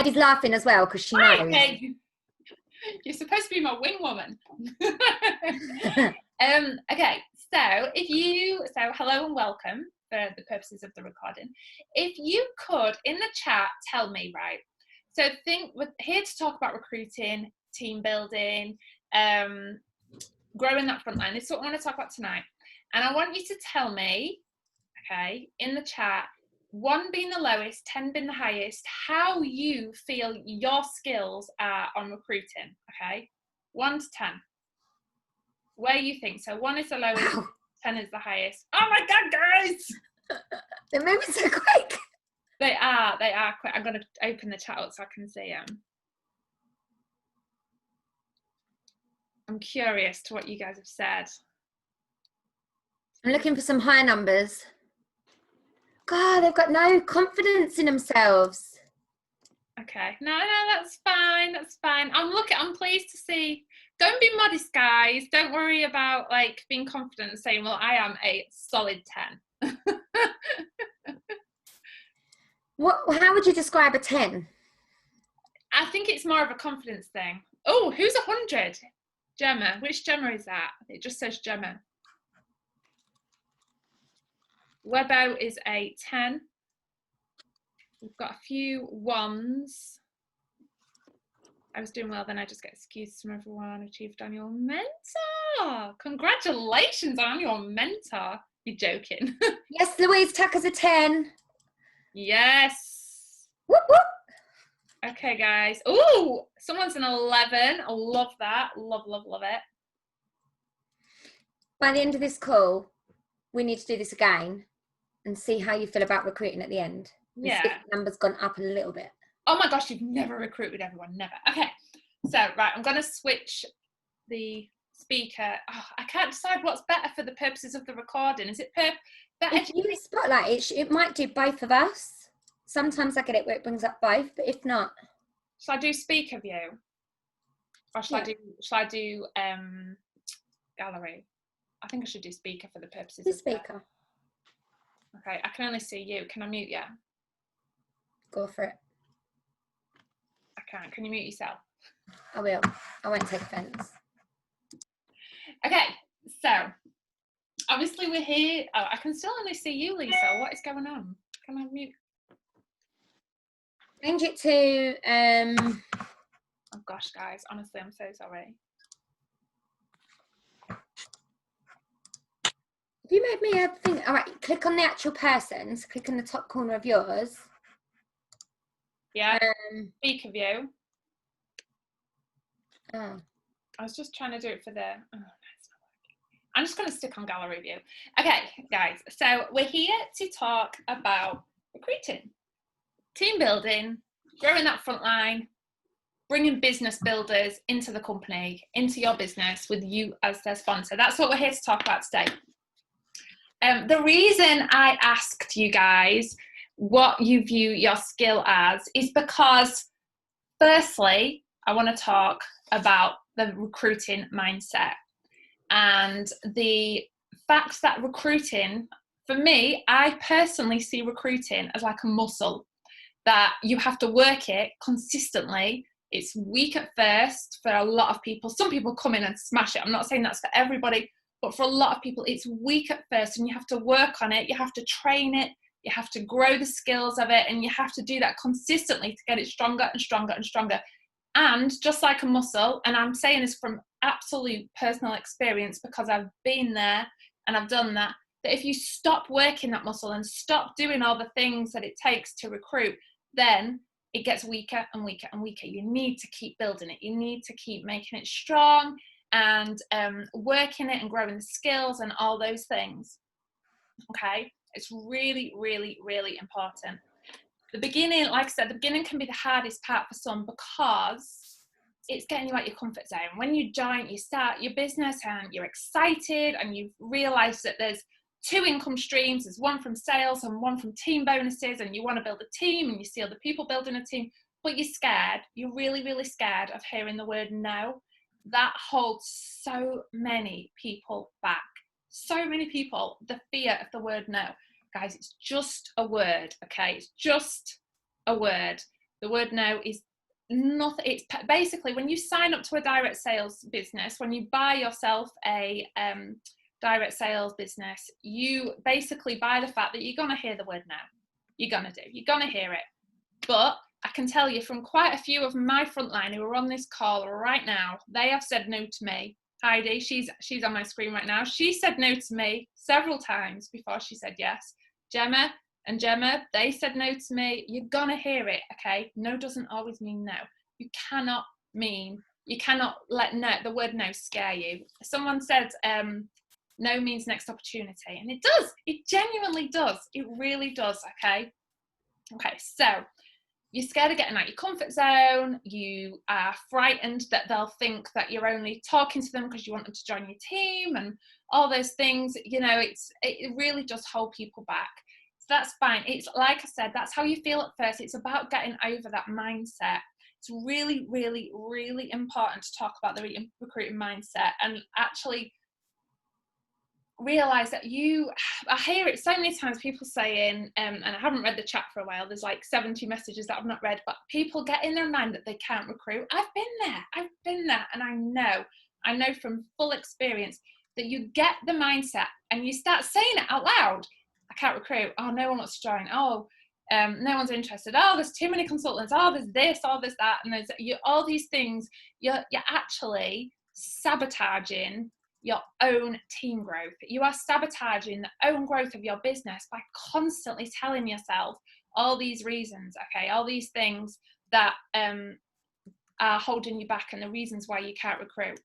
He's laughing as well because she knows. Okay. You're supposed to be my wing woman. Okay, so hello and welcome for the purposes of the recording. If you could, in the chat, tell me, right? So we're here to talk about recruiting, team building, growing that front line. This is what I want to talk about tonight. And I want you to tell me, okay, in the chat, 1 being the lowest, 10 being the highest, how you feel your skills are on recruiting, okay? 1 to 10. Where you think. So 1 is the lowest, 10 is the highest. Oh my God, guys! They're moving so quick. They are quick. I'm going to open the chat up so I can see them. I'm curious to what you guys have said. I'm looking for some higher numbers. God, they've got no confidence in themselves. Okay, no, that's fine. That's fine. I'm pleased to see. Don't be modest, guys. Don't worry about like being confident and saying, "Well, I am a solid 10." How would you describe a 10? I think it's more of a confidence thing. Oh, who's 100? Gemma. Which Gemma is that? It just says Gemma. Webbo is a 10. We've got a few 1s. I was doing well, then I just get excuses from everyone. Achieved annual mentor. Congratulations on your mentor. You're joking. Yes, Louise Tucker's a 10. Yes. Whoop, whoop. Okay, guys. Ooh, someone's an 11. I love that. Love it. By the end of this call, we need to do this again and see how you feel about recruiting at the end. Yeah. See if the number's gone up a little bit. Oh my gosh, you've never recruited everyone, never. Okay, so right, I'm going to switch the speaker. Oh, I can't decide what's better for the purposes of the recording. Is it better? If you spotlight, it might do both of us. Sometimes I get it where it brings up both, but if not. Shall I do speaker view? Or shall I do gallery? I think I should do speaker for the purposes of speaker. Okay, I can only see you. Can I mute you? Go for it. I can't. Can you mute yourself? I will. I won't take offence. Okay, so obviously we're here. Oh, I can still only see you, Lisa. What is going on? Can I mute? Change it to Oh gosh, guys, honestly, I'm so sorry. Have you made me a thing? All right, click on the actual person. So click in the top corner of yours. Yeah, speaker view. Oh. I was just trying to do it for the... Oh, no, it's not working. I'm just going to stick on gallery view. Okay, guys, so we're here to talk about recruiting, team building, growing that front line, bringing business builders into the company, into your business with you as their sponsor. That's what we're here to talk about today. The reason I asked you guys what you view your skill as is because, firstly, I want to talk about the recruiting mindset and the fact that recruiting, for me, I personally see recruiting as like a muscle that you have to work it consistently. It's weak at first for a lot of people. Some people come in and smash it. I'm not saying that's for everybody, but for a lot of people, it's weak at first and you have to work on it. You have to train it. You have to grow the skills of it, and you have to do that consistently to get it stronger and stronger and stronger. And just like a muscle, and I'm saying this from absolute personal experience because I've been there and I've done that, that if you stop working that muscle and stop doing all the things that it takes to recruit, then it gets weaker and weaker and weaker. You need to keep building it. You need to keep making it strong and working it and growing the skills and all those things. Okay, it's really, really, really important. The beginning, like I said, the beginning can be the hardest part for some because it's getting you out your comfort zone. When you start your business and you're excited and you've realised that there's 2 income streams, there's one from sales and one from team bonuses, and you want to build a team and you see other people building a team, but you're scared. You're really, really scared of hearing the word no. That holds so many people back. So many people, the fear of the word no. Guys, it's just a word, okay? It's just a word. The word no is nothing. It's basically when you sign up to a direct sales business, when you buy yourself a direct sales business, you basically buy the fact that you're going to hear the word no. You're going to hear it. But I can tell you from quite a few of my frontline who are on this call right now, they have said no to me. Heidi, she's on my screen right now. She said no to me several times before she said yes. Gemma, they said no to me. You're going to hear it, okay? No doesn't always mean no. You cannot let the word no scare you. Someone said no means next opportunity. And it does. It genuinely does. It really does, okay? Okay, so you're scared of getting out your comfort zone. You are frightened that they'll think that you're only talking to them because you want them to join your team and all those things. You know, it really does hold people back. So that's fine. It's like I said, that's how you feel at first. It's about getting over that mindset. It's really, really, really important to talk about the recruiting mindset and actually realize that I hear it so many times, people saying, and I haven't read the chat for a while, there's like 70 messages that I've not read, but people get in their mind that they can't recruit. I've been there, and I know from full experience that you get the mindset and you start saying it out loud. I can't recruit. Oh, no one wants to join. Oh, no one's interested. Oh, there's too many consultants. Oh, there's this, all this, that, and there's all these things. You're actually sabotaging your own team growth. You are sabotaging the own growth of your business by constantly telling yourself all these reasons, okay, all these things that are holding you back and the reasons why you can't recruit.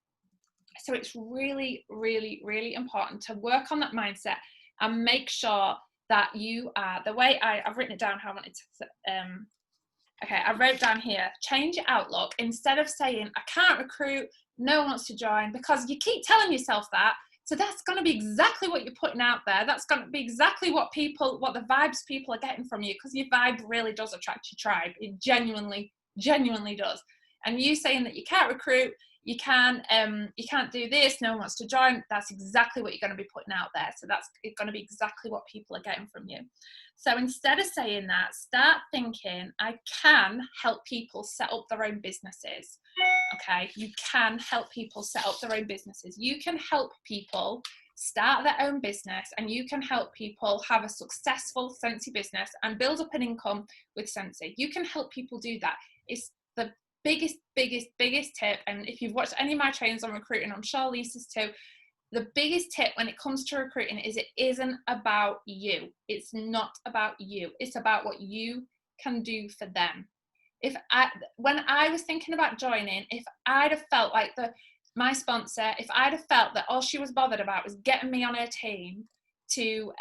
So it's really, really, really important to work on that mindset and make sure that you are, the way I've written it down how I wanted to, okay, I wrote down here, change your outlook. Instead of saying, I can't recruit, no one wants to join, because you keep telling yourself that. So that's going to be exactly what you're putting out there. That's going to be exactly what the vibes people are getting from you, because your vibe really does attract your tribe. It genuinely does. And you saying that you can't recruit, you can't do this, no one wants to join, that's exactly what you're going to be putting out there. So that's going to be exactly what people are getting from you. So instead of saying that, start thinking, I can help people set up their own businesses. Okay, you can help people set up their own businesses. You can help people start their own business, and you can help people have a successful Scentsy business and build up an income with Scentsy. You can help people do that. It's the biggest tip. And if you've watched any of my trainings on recruiting, I'm sure Lisa's too, the biggest tip when it comes to recruiting is it isn't about you. It's not about you. It's about what you can do for them. When I was thinking about joining, if I'd have felt like my sponsor, if I'd have felt that all she was bothered about was getting me on her team to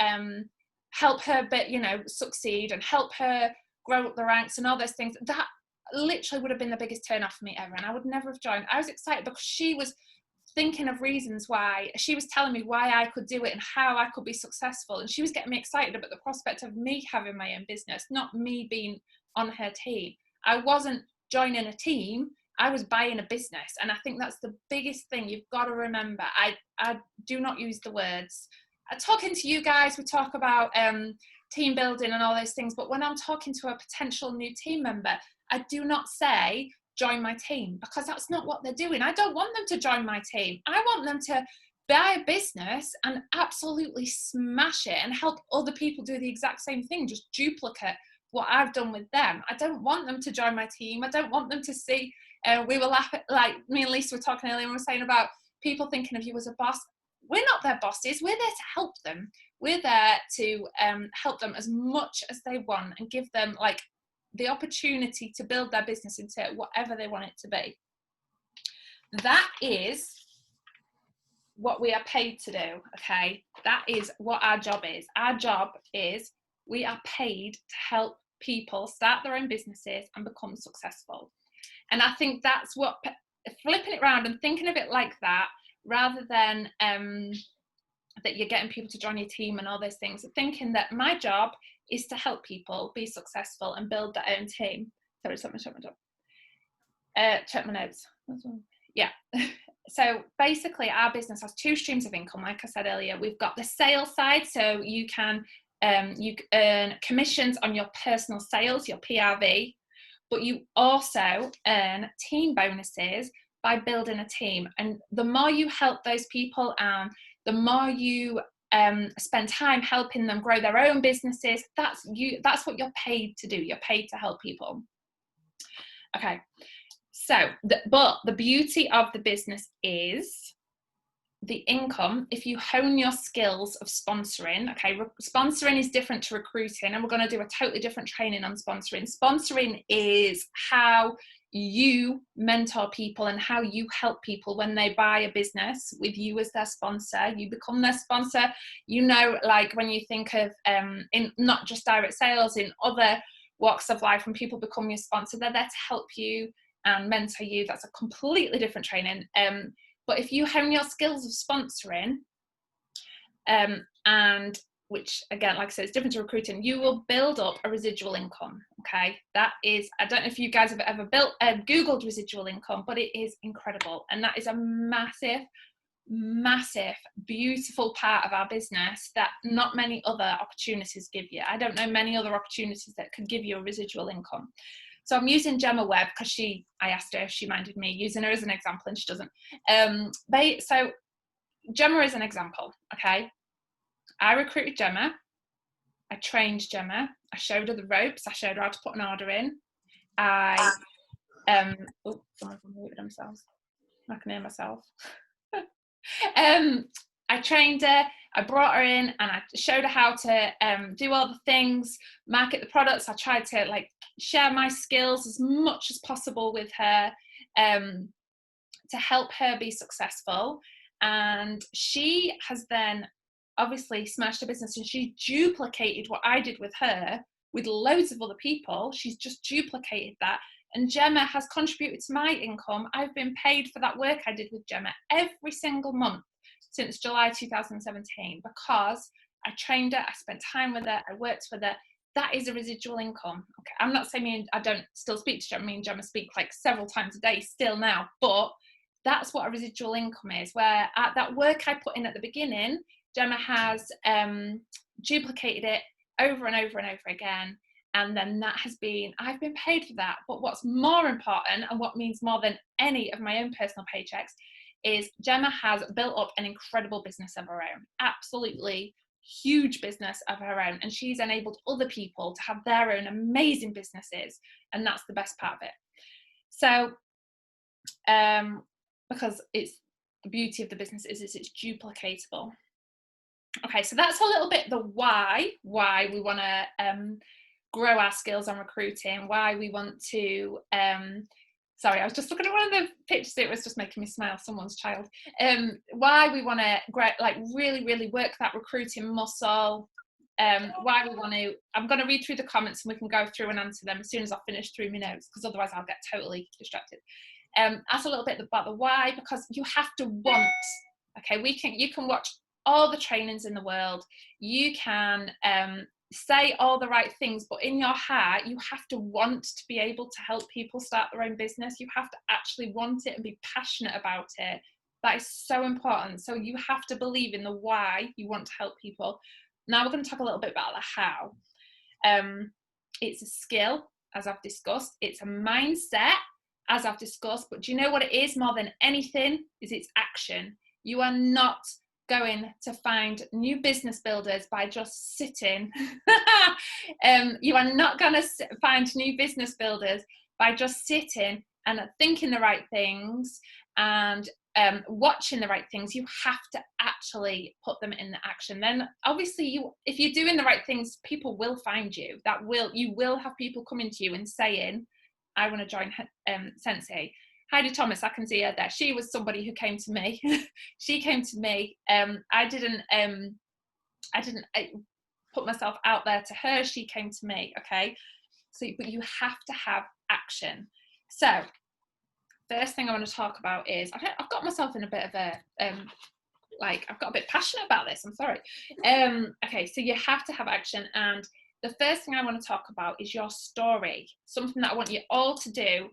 help her, succeed and help her grow up the ranks and all those things, that literally would have been the biggest turn off for me ever, and I would never have joined. I was excited because she was thinking of reasons why, she was telling me why I could do it and how I could be successful, and she was getting me excited about the prospect of me having my own business, not me being on her team. I wasn't joining a team, I was buying a business. And I think that's the biggest thing you've got to remember. I do not use the words. Talking to you guys, we talk about team building and all those things, but when I'm talking to a potential new team member, I do not say join my team, because that's not what they're doing. I don't want them to join my team. I want them to buy a business and absolutely smash it and help other people do the exact same thing, just duplicate what I've done with them. I don't want them to join my team. I don't want them to see, we were laughing, like me and Lisa were talking earlier, and we were saying about people thinking of you as a boss. We're not their bosses. We're there to help them. We're there to help them as much as they want and give them like the opportunity to build their business into whatever they want it to be. That is what we are paid to do, okay? That is what our job is. Our job is we are paid to help people start their own businesses and become successful. And I think that's what, flipping it around and thinking of it like that, rather than that you're getting people to join your team and all those things, thinking that my job is to help people be successful and build their own team. Sorry, check my notes. Yeah. So basically our business has two streams of income. Like I said earlier, we've got the sales side. So you can earn commissions on your personal sales, your PRV, but you also earn team bonuses by building a team. And the more you help those people, and the more you spend time helping them grow their own businesses, that's what you're paid to do. You're paid to help people. Okay, so but the beauty of the business is the income. If you hone your skills of sponsoring, okay, sponsoring is different to recruiting, and we're going to do a totally different training on sponsoring. Sponsoring is how you mentor people and how you help people when they buy a business with you as their sponsor. You become their sponsor. You know, like when you think of in not just direct sales, in other walks of life, when people become your sponsor, they're there to help you and mentor you. That's a completely different training. But if you hone your skills of sponsoring, and which again, like I said, it's different to recruiting, you will build up a residual income. Okay, that is, I don't know if you guys have ever Googled residual income, but it is incredible, and that is a massive, beautiful part of our business that not many other opportunities give you. I don't know many other opportunities that could give you a residual income. So I'm using Gemma Webb because I asked her if she minded me using her as an example, and she doesn't. So Gemma is an example, okay? I recruited Gemma. I trained Gemma. I showed her the ropes. I showed her how to put an order in. Someone's unmuted themselves. I can hear myself. I trained her. I brought her in and I showed her how to do all the things, market the products. I tried to share my skills as much as possible with her to help her be successful. And she has then obviously smashed her business, and she duplicated what I did with her with loads of other people. She's just duplicated that. And Gemma has contributed to my income. I've been paid for that work I did with Gemma every single month since July 2017 because I trained her, I spent time with her, I worked with her. That is a residual income. Okay, I'm not saying I don't still speak to Gemma. Me and Gemma speak several times a day still now, but that's what a residual income is, where at that work I put in at the beginning, Gemma has duplicated it over and over and over again. And then I've been paid for that. But what's more important, and what means more than any of my own personal paychecks, is Gemma has built up an incredible business of her own. Absolutely huge business of her own. And she's enabled other people to have their own amazing businesses. And that's the best part of it. So, because it's the beauty of the business is it's duplicatable. Okay, so that's a little bit the why we want to grow our skills on recruiting, why we want to sorry, I was just looking at one of the pictures, it was just making me smile, someone's child. Why we want to really work that recruiting muscle, why we want to, I'm going to read through the comments and we can go through and answer them as soon as I finish through my notes, because otherwise I'll get totally distracted. That's a little bit about the why, because you have to want. Okay, you can watch all the trainings in the world, you can say all the right things, but in your heart you have to want to be able to help people start their own business. You have to actually want it and be passionate about it. That is so important. So you have to believe in the why you want to help people. Now we're going to talk a little bit about the how. It's a skill, as I've discussed. It's a mindset, as I've discussed. But do you know what it is more than anything? Is it's action. You are not going to find new business builders by just sitting. You are not going to find new business builders by just sitting and thinking the right things and watching the right things. You have to actually put them in the action. Then obviously if you're doing the right things, people will find you. You will have people coming to you and saying, I want to join Sensei. Heidi Thomas, I can see her there. She was somebody who came to me. She came to me. I didn't put myself out there to her. She came to me. Okay. So, but you have to have action. So, first thing I want to talk about is I've got myself in a bit of a I've got a bit passionate about this. I'm sorry. Okay. So you have to have action, and the first thing I want to talk about is your story. Something that I want you all to do.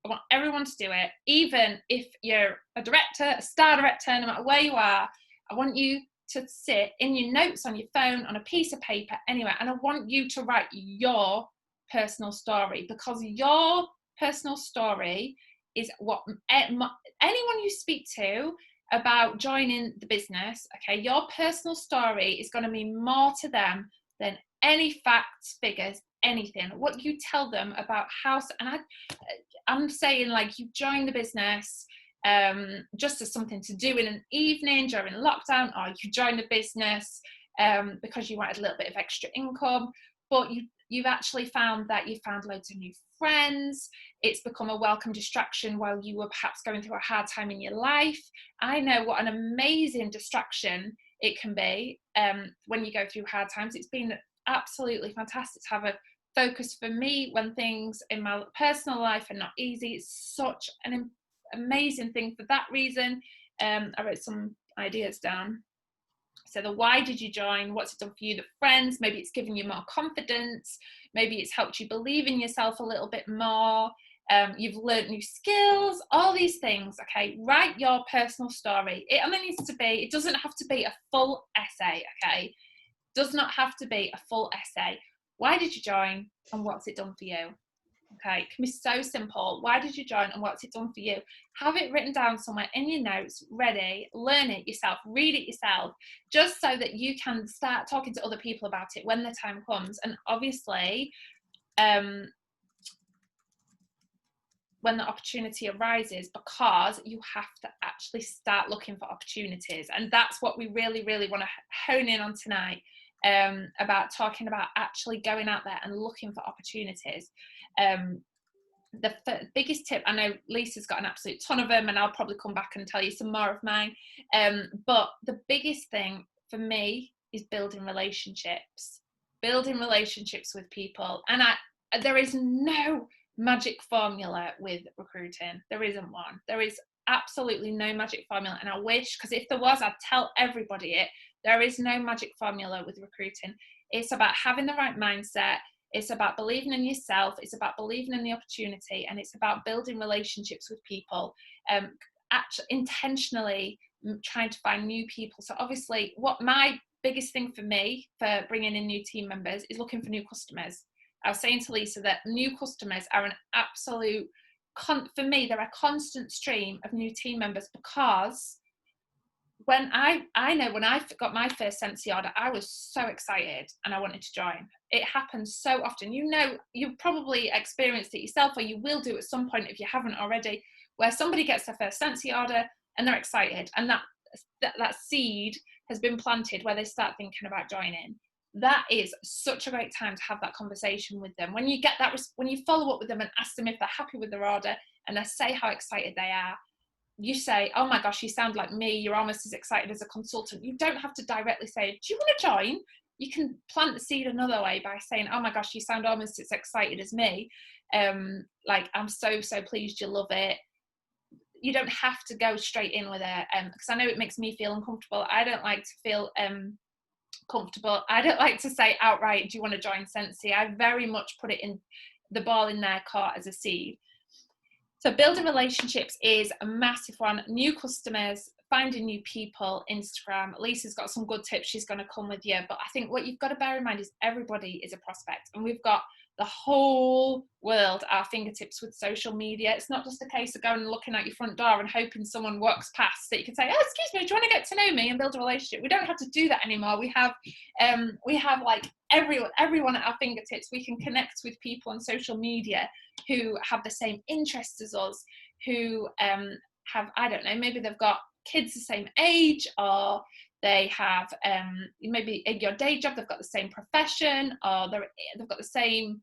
I want everyone to do it, even if you're a director, a star director, no matter where you are. I want you to sit in your notes on your phone, on a piece of paper, anywhere, and I want you to write your personal story, because your personal story is what anyone you speak to about joining the business, okay, your personal story is going to mean more to them than any facts, figures, anything. What you tell them about how, and I'm saying, like, you join the business just as something to do in an evening during lockdown, or you join the business because you wanted a little bit of extra income, but you've actually found that you found loads of new friends. It's become a welcome distraction while you were perhaps going through a hard time in your life. I know what an amazing distraction it can be when you go through hard times. It's been absolutely fantastic to have a focus for me when things in my personal life are not easy. It's such an amazing thing for that reason. I wrote some ideas down. So the why did you join? What's it done for you? The friends, maybe it's given you more confidence. Maybe it's helped you believe in yourself a little bit more. You've learned new skills, all these things. Okay, write your personal story. It only needs to be, it doesn't have to be a full essay, okay? Does not have to be a full essay. Why did you join and what's it done for you? Okay, it can be so simple. Why did you join and what's it done for you? Have it written down somewhere in your notes, ready, learn it yourself, read it yourself, just so that you can start talking to other people about it when the time comes. And obviously, when the opportunity arises, because you have to actually start looking for opportunities. And that's what we really, really want to hone in on tonight, about talking about actually going out there and looking for opportunities. The biggest tip, I know Lisa's got an absolute ton of them, and I'll probably come back and tell you some more of mine, but the biggest thing for me is building relationships with people. And there is no magic formula with recruiting. There isn't one. There is absolutely no magic formula, and I wish, because if there was, I'd tell everybody it. There is no magic formula with recruiting. It's about having the right mindset. It's about believing in yourself. It's about believing in the opportunity, and it's about building relationships with people, actually intentionally trying to find new people. So obviously, what my biggest thing for me for bringing in new team members is looking for new customers. I was saying to Lisa that new customers are an absolute, for me, they're a constant stream of new team members, because when I know when I got my first Scentsy order, I was so excited and I wanted to join. It happens so often. You know, you've probably experienced it yourself, or you will do at some point if you haven't already, where somebody gets their first Scentsy order and they're excited, and that seed has been planted where they start thinking about joining. That is such a great time to have that conversation with them. When you get that, when you follow up with them and ask them if they're happy with their order, and they say how excited they are, you say, oh my gosh, you sound like me, you're almost as excited as a consultant. You don't have to directly say, do you want to join? You can plant the seed another way by saying, oh my gosh, you sound almost as excited as me. Like, I'm so pleased you love it. You don't have to go straight in with it, because I know it makes me feel uncomfortable. I don't like to feel comfortable. I don't like to say outright, do you want to join Scentsy? I very much put it in the ball in their court as a seed. So building relationships is a massive one. New customers, finding new people, Instagram. Lisa's got some good tips she's going to come with you. But I think what you've got to bear in mind is everybody is a prospect. And we've got the whole world at our fingertips with social media. It's not just a case of going and looking out your front door and hoping someone walks past that you can say, oh, excuse me, do you want to get to know me and build a relationship? We don't have to do that anymore. We have like everyone at our fingertips. We can connect with people on social media who have the same interests as us, who have, I don't know, maybe they've got kids the same age, or they have maybe in your day job they've got the same profession, or they've got the same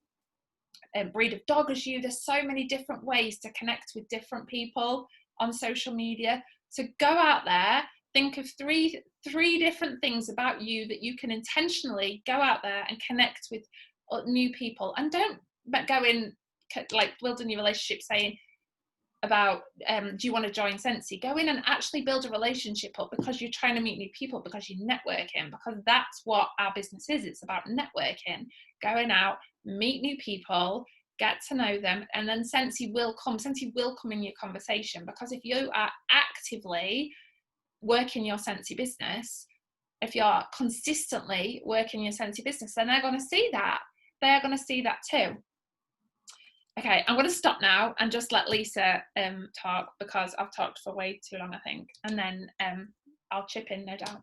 breed of dog as you. There's so many different ways to connect with different people on social media. So go out there, think of three different things about you that you can intentionally go out there and connect with new people. And don't go in like building your relationship saying about do you want to join Scentsy? Go in and actually build a relationship up, because you're trying to meet new people, because you're networking, because that's what our business is. It's about networking, going out, meet new people, get to know them, and then Scentsy will come in your conversation. Because if you are actively working your Scentsy business, if you're consistently working your Scentsy business, then they're going to see that. They're going to see that too. Okay, I'm going to stop now and just let Lisa talk, because I've talked for way too long, I think, and then I'll chip in, no doubt.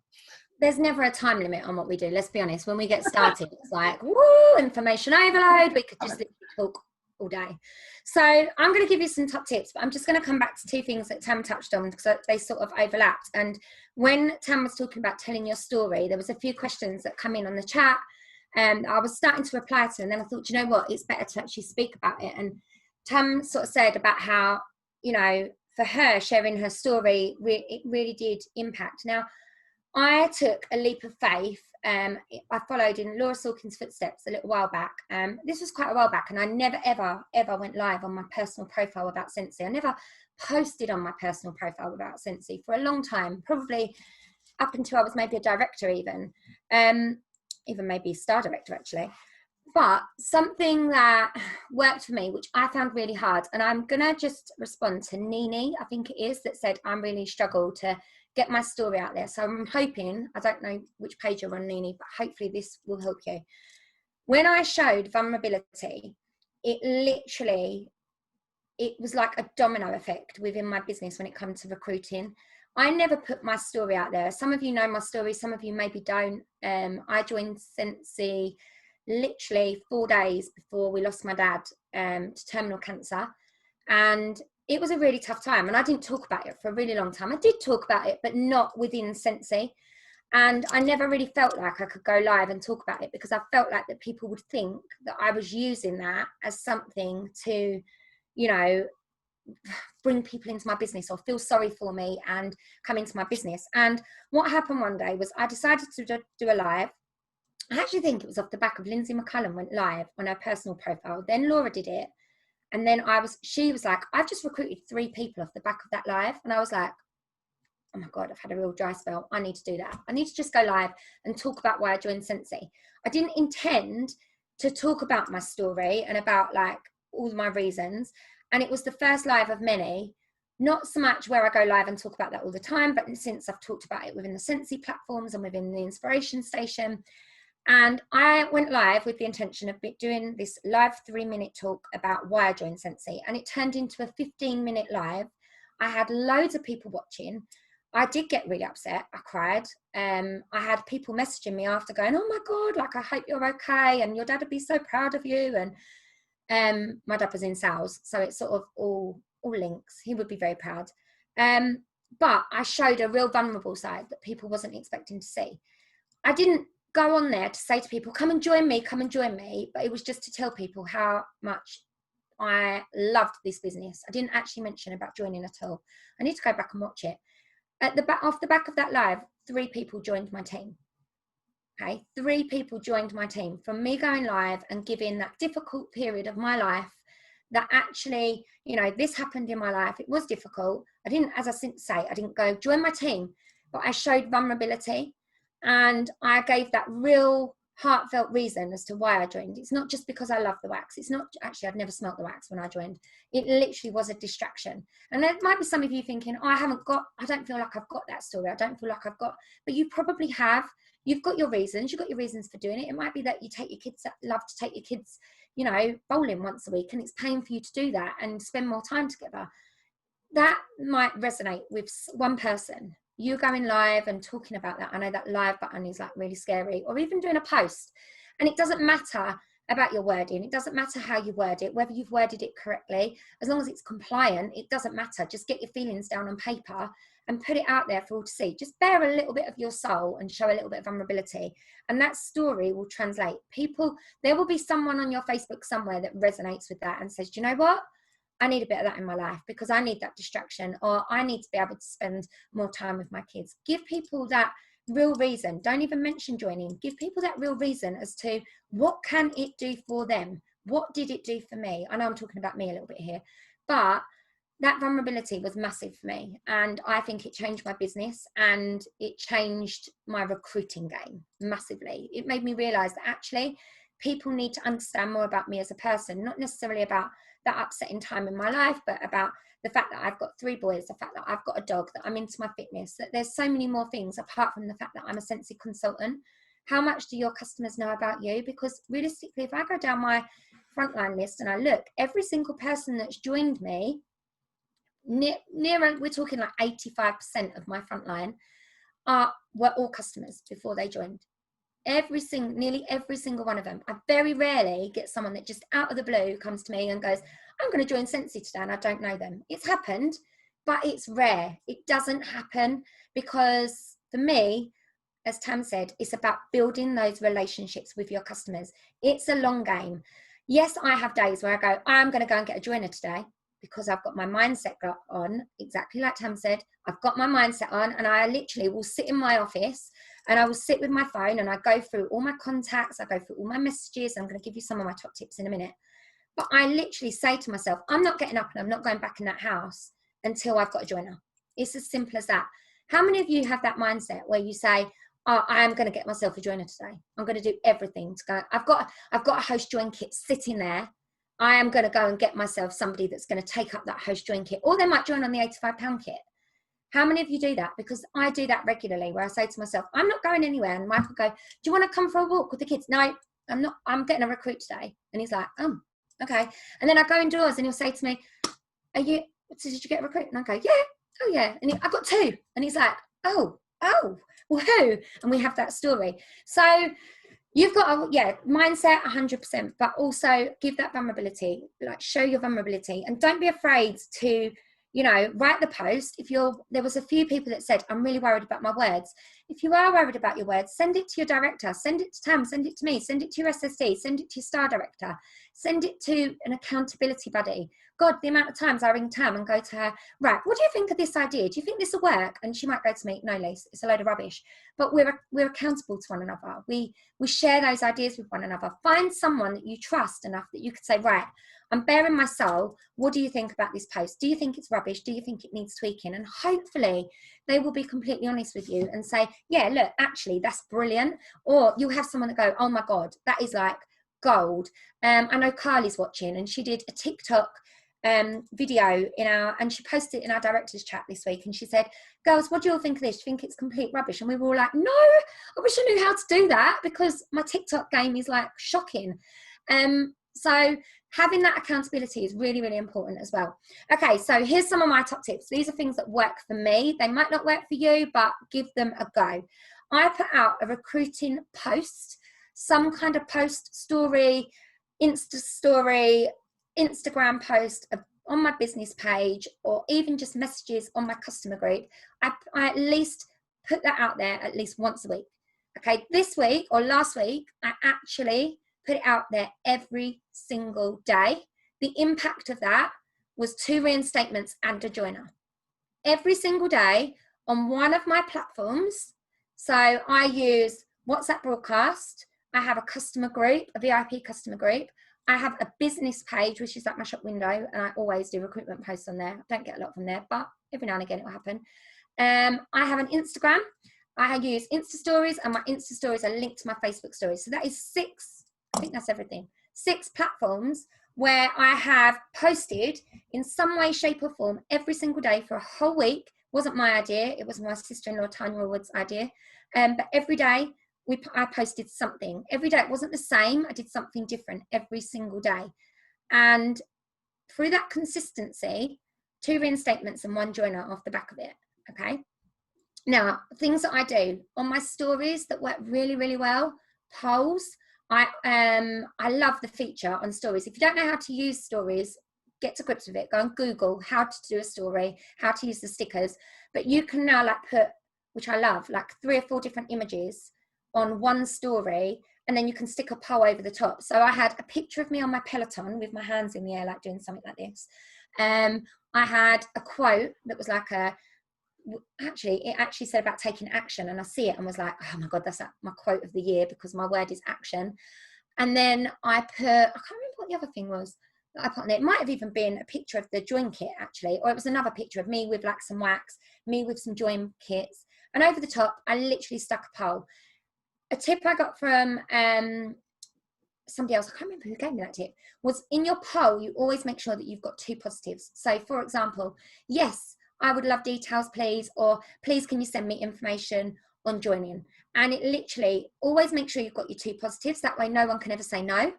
There's never a time limit on what we do. Let's be honest. When we get started, it's like, woo, information overload. We could just literally talk all day. So I'm going to give you some top tips, but I'm just going to come back to two things that Tam touched on because they sort of overlapped. And when Tam was talking about telling your story, there was a few questions that come in on the chat, and I was starting to reply to, and then I thought, you know what, it's better to actually speak about it. And Tam sort of said about how, you know, for her, sharing her story, it really did impact. Now, I took a leap of faith. I followed in Laura Sorkin's footsteps a little while back. This was quite a while back, and I never, ever went live on my personal profile about Scentsy. I never posted on my personal profile about Scentsy for a long time, probably up until I was maybe a director even maybe star director actually. But something that worked for me, which I found really hard, and I'm going to just respond to Nini, I think it is, that said, I'm really struggled to get my story out there. So I'm hoping, I don't know which page you're on, Nini, but hopefully this will help you. When I showed vulnerability, it was like a domino effect within my business when it comes to recruiting. I never put my story out there. Some of you know my story, some of you maybe don't. I joined Scentsy literally 4 days before we lost my dad to terminal cancer. And it was a really tough time. And I didn't talk about it for a really long time. I did talk about it, but not within Scentsy. And I never really felt like I could go live and talk about it because I felt like that people would think that I was using that as something to, you know, bring people into my business or feel sorry for me and come into my business. And what happened one day was I decided to do a live. I actually think it was off the back of Lindsay McCullum went live on her personal profile. Then Laura did it. And then she was like, I've just recruited 3 people off the back of that live. And I was like, oh my God, I've had a real dry spell. I need to do that. I need to just go live and talk about why I joined Scentsy. I didn't intend to talk about my story and about like all my reasons. And it was the first live of many, not so much where I go live and talk about that all the time, but since I've talked about it within the Scentsy platforms and within the Inspiration Station. And I went live with the intention of doing this live 3-minute talk about why I joined Scentsy. And it turned into a 15-minute live. I had loads of people watching. I did get really upset. I cried. I had people messaging me after going, oh my God, like, I hope you're okay. And your dad would be so proud of you. And my dad was in sales. So it's sort of all links. He would be very proud. But I showed a real vulnerable side that people wasn't expecting to see. I didn't go on there to say to people, come and join me, but it was just to tell people how much I loved this business. I didn't actually mention about joining at all. I need to go back and watch it. Off the back of that live, 3 people joined my team. Okay, 3 people joined my team from me going live and giving that difficult period of my life that actually, you know, this happened in my life. It was difficult. I didn't, as I say, I didn't go join my team, but I showed vulnerability. And I gave that real heartfelt reason as to why I joined. It's not just because I love the wax. It's not actually, I'd never smelt the wax when I joined. It literally was a distraction. And there might be some of you thinking, oh, I don't feel like I've got that story. I don't feel like I've got, but you probably have. You've got your reasons. You've got your reasons for doing it. It might be that you take your kids, love to take your kids, you know, bowling once a week, and it's paying for you to do that and spend more time together. That might resonate with one person. You going live and talking about that. I know that live button is like really scary, or even doing a post. And it doesn't matter about your wording. It doesn't matter how you word it, whether you've worded it correctly, as long as it's compliant, it doesn't matter. Just get your feelings down on paper and put it out there for all to see. Just bear a little bit of your soul and show a little bit of vulnerability. And that story will translate. There will be someone on your Facebook somewhere that resonates with that and says, do you know what? I need a bit of that in my life because I need that distraction, or I need to be able to spend more time with my kids. Give people that real reason. Don't even mention joining. Give people that real reason as to what can it do for them? What did it do for me? I know I'm talking about me a little bit here, but that vulnerability was massive for me. And I think it changed my business and it changed my recruiting game massively. It made me realize that actually people need to understand more about me as a person, not necessarily about that upsetting time in my life, but about the fact that I've got 3 boys, the fact that I've got a dog, that I'm into my fitness, that there's so many more things apart from the fact that I'm a Scentsy consultant. How much do your customers know about you? Because realistically, if I frontline list and I look, every single person that's joined me, near we're talking like 85% of my frontline were all customers before they joined. Nearly every single one of them. I very rarely get someone that just out of the blue comes to me and goes, I'm going to join Scentsy today, and I don't know them. It's happened, but it's rare. It doesn't happen because for me, as Tam said, it's about building those relationships with your customers. It's a long game. Yes, I have days where I go, I'm going to go and get a joiner today because I've got my mindset on, exactly like Tam said. I've got my mindset on, and I literally will sit in my office and I will sit with my phone and I go through all my contacts, I go through all my messages. I'm going to give you some of my top tips in a minute. But I literally say to myself, I'm not getting up and I'm not going back in that house until I've got a joiner. It's as simple as that. How many of you have that mindset where you say, oh, I am going to get myself a joiner today. I'm going to do everything to go. I've got a host join kit sitting there. I am going to go and get myself somebody that's going to take up that host join kit, or they might join on the £85 kit. How many of you do that? Because I do that regularly, where I say to myself, I'm not going anywhere. And Michael go, do you want to come for a walk with the kids? No, I'm not. I'm getting a recruit today. And he's like, oh, okay. And then I go indoors and he'll say to me, did you get a recruit? And I go, yeah. Oh, yeah. And I've got 2. And he's like, oh, woohoo. And we have that story. So you've got mindset 100%, but also give that vulnerability, like show your vulnerability, and don't be afraid to, write the post. There was a few people that said, I'm really worried about my words. If you are worried about your words, send it to your director, send it to Tam, send it to me, send it to your SSD, send it to your star director, send it to an accountability buddy. God, the amount of times I ring Tam and go to her, right, what do you think of this idea? Do you think this will work? And she might go to me, no, Lise, it's a load of rubbish. But we're accountable to one another. We share those ideas with one another. Find someone that you trust enough that you could say, right, I'm bearing my soul. What do you think about this post? Do you think it's rubbish? Do you think it needs tweaking? And hopefully they will be completely honest with you and say, yeah, look, actually, that's brilliant. Or you'll have someone that go, oh my God, that is like gold. I know Carly's watching, and she did a TikTok video and she posted it in our director's chat this week, and she said, girls, what do you all think of this? Do you think it's complete rubbish? And we were all like, no, I wish I knew how to do that, because my TikTok game is like shocking. So having that accountability is really, really important as well. Okay, so here's some of my top tips. These are things that work for me. They might not work for you, but give them a go. I put out a recruiting post, some kind of post, story, Insta story, Instagram post on my business page, or even just messages on my customer group. I at least put that out there at least once a week. Okay, this week or last week, I actually put it out there every single day. The impact of that was 2 reinstatements and a joiner. Every single day on one of my platforms. So I use WhatsApp broadcast. I have a customer group, a VIP customer group. I have a business page, which is like my shop window, and I always do recruitment posts on there. I don't get a lot from there, but every now and again it will happen. I have an Instagram. I use Insta stories, and my Insta stories are linked to my Facebook stories. So that is 6, I think that's everything, 6 platforms where I have posted in some way, shape or form every single day for a whole week. Wasn't my idea. It was my sister-in-law, Tanya Wood's idea. But every day I posted something. Every day it wasn't the same. I did something different every single day. And through that consistency, 2 reinstatements and 1 joiner off the back of it. Okay. Now, things that I do on my stories that work really, really well, polls. I love the feature on stories. If you don't know how to use stories, get to grips with it. Go and Google how to do a story, how to use the stickers. But you can now like put, which I love, like 3 or 4 different images on one story, and then you can stick a poll over the top. So I had a picture of me on my Peloton with my hands in the air, like doing something like this. I had a quote that was like it actually said about taking action, and I see it and was like, oh my God, that's my quote of the year, because my word is action. And then I can't remember what the other thing was that I put on it. It might have even been a picture of the join kit actually, or it was another picture of me with like some wax, me with some join kits, and over the top, I literally stuck a poll. A tip I got from somebody else, I can't remember who gave me that tip, was in your poll, you always make sure that you've got 2 positives. So for example, yes, I would love details, please, or please can you send me information on joining? And it literally always make sure you've got your 2 positives. That way no one can ever say no.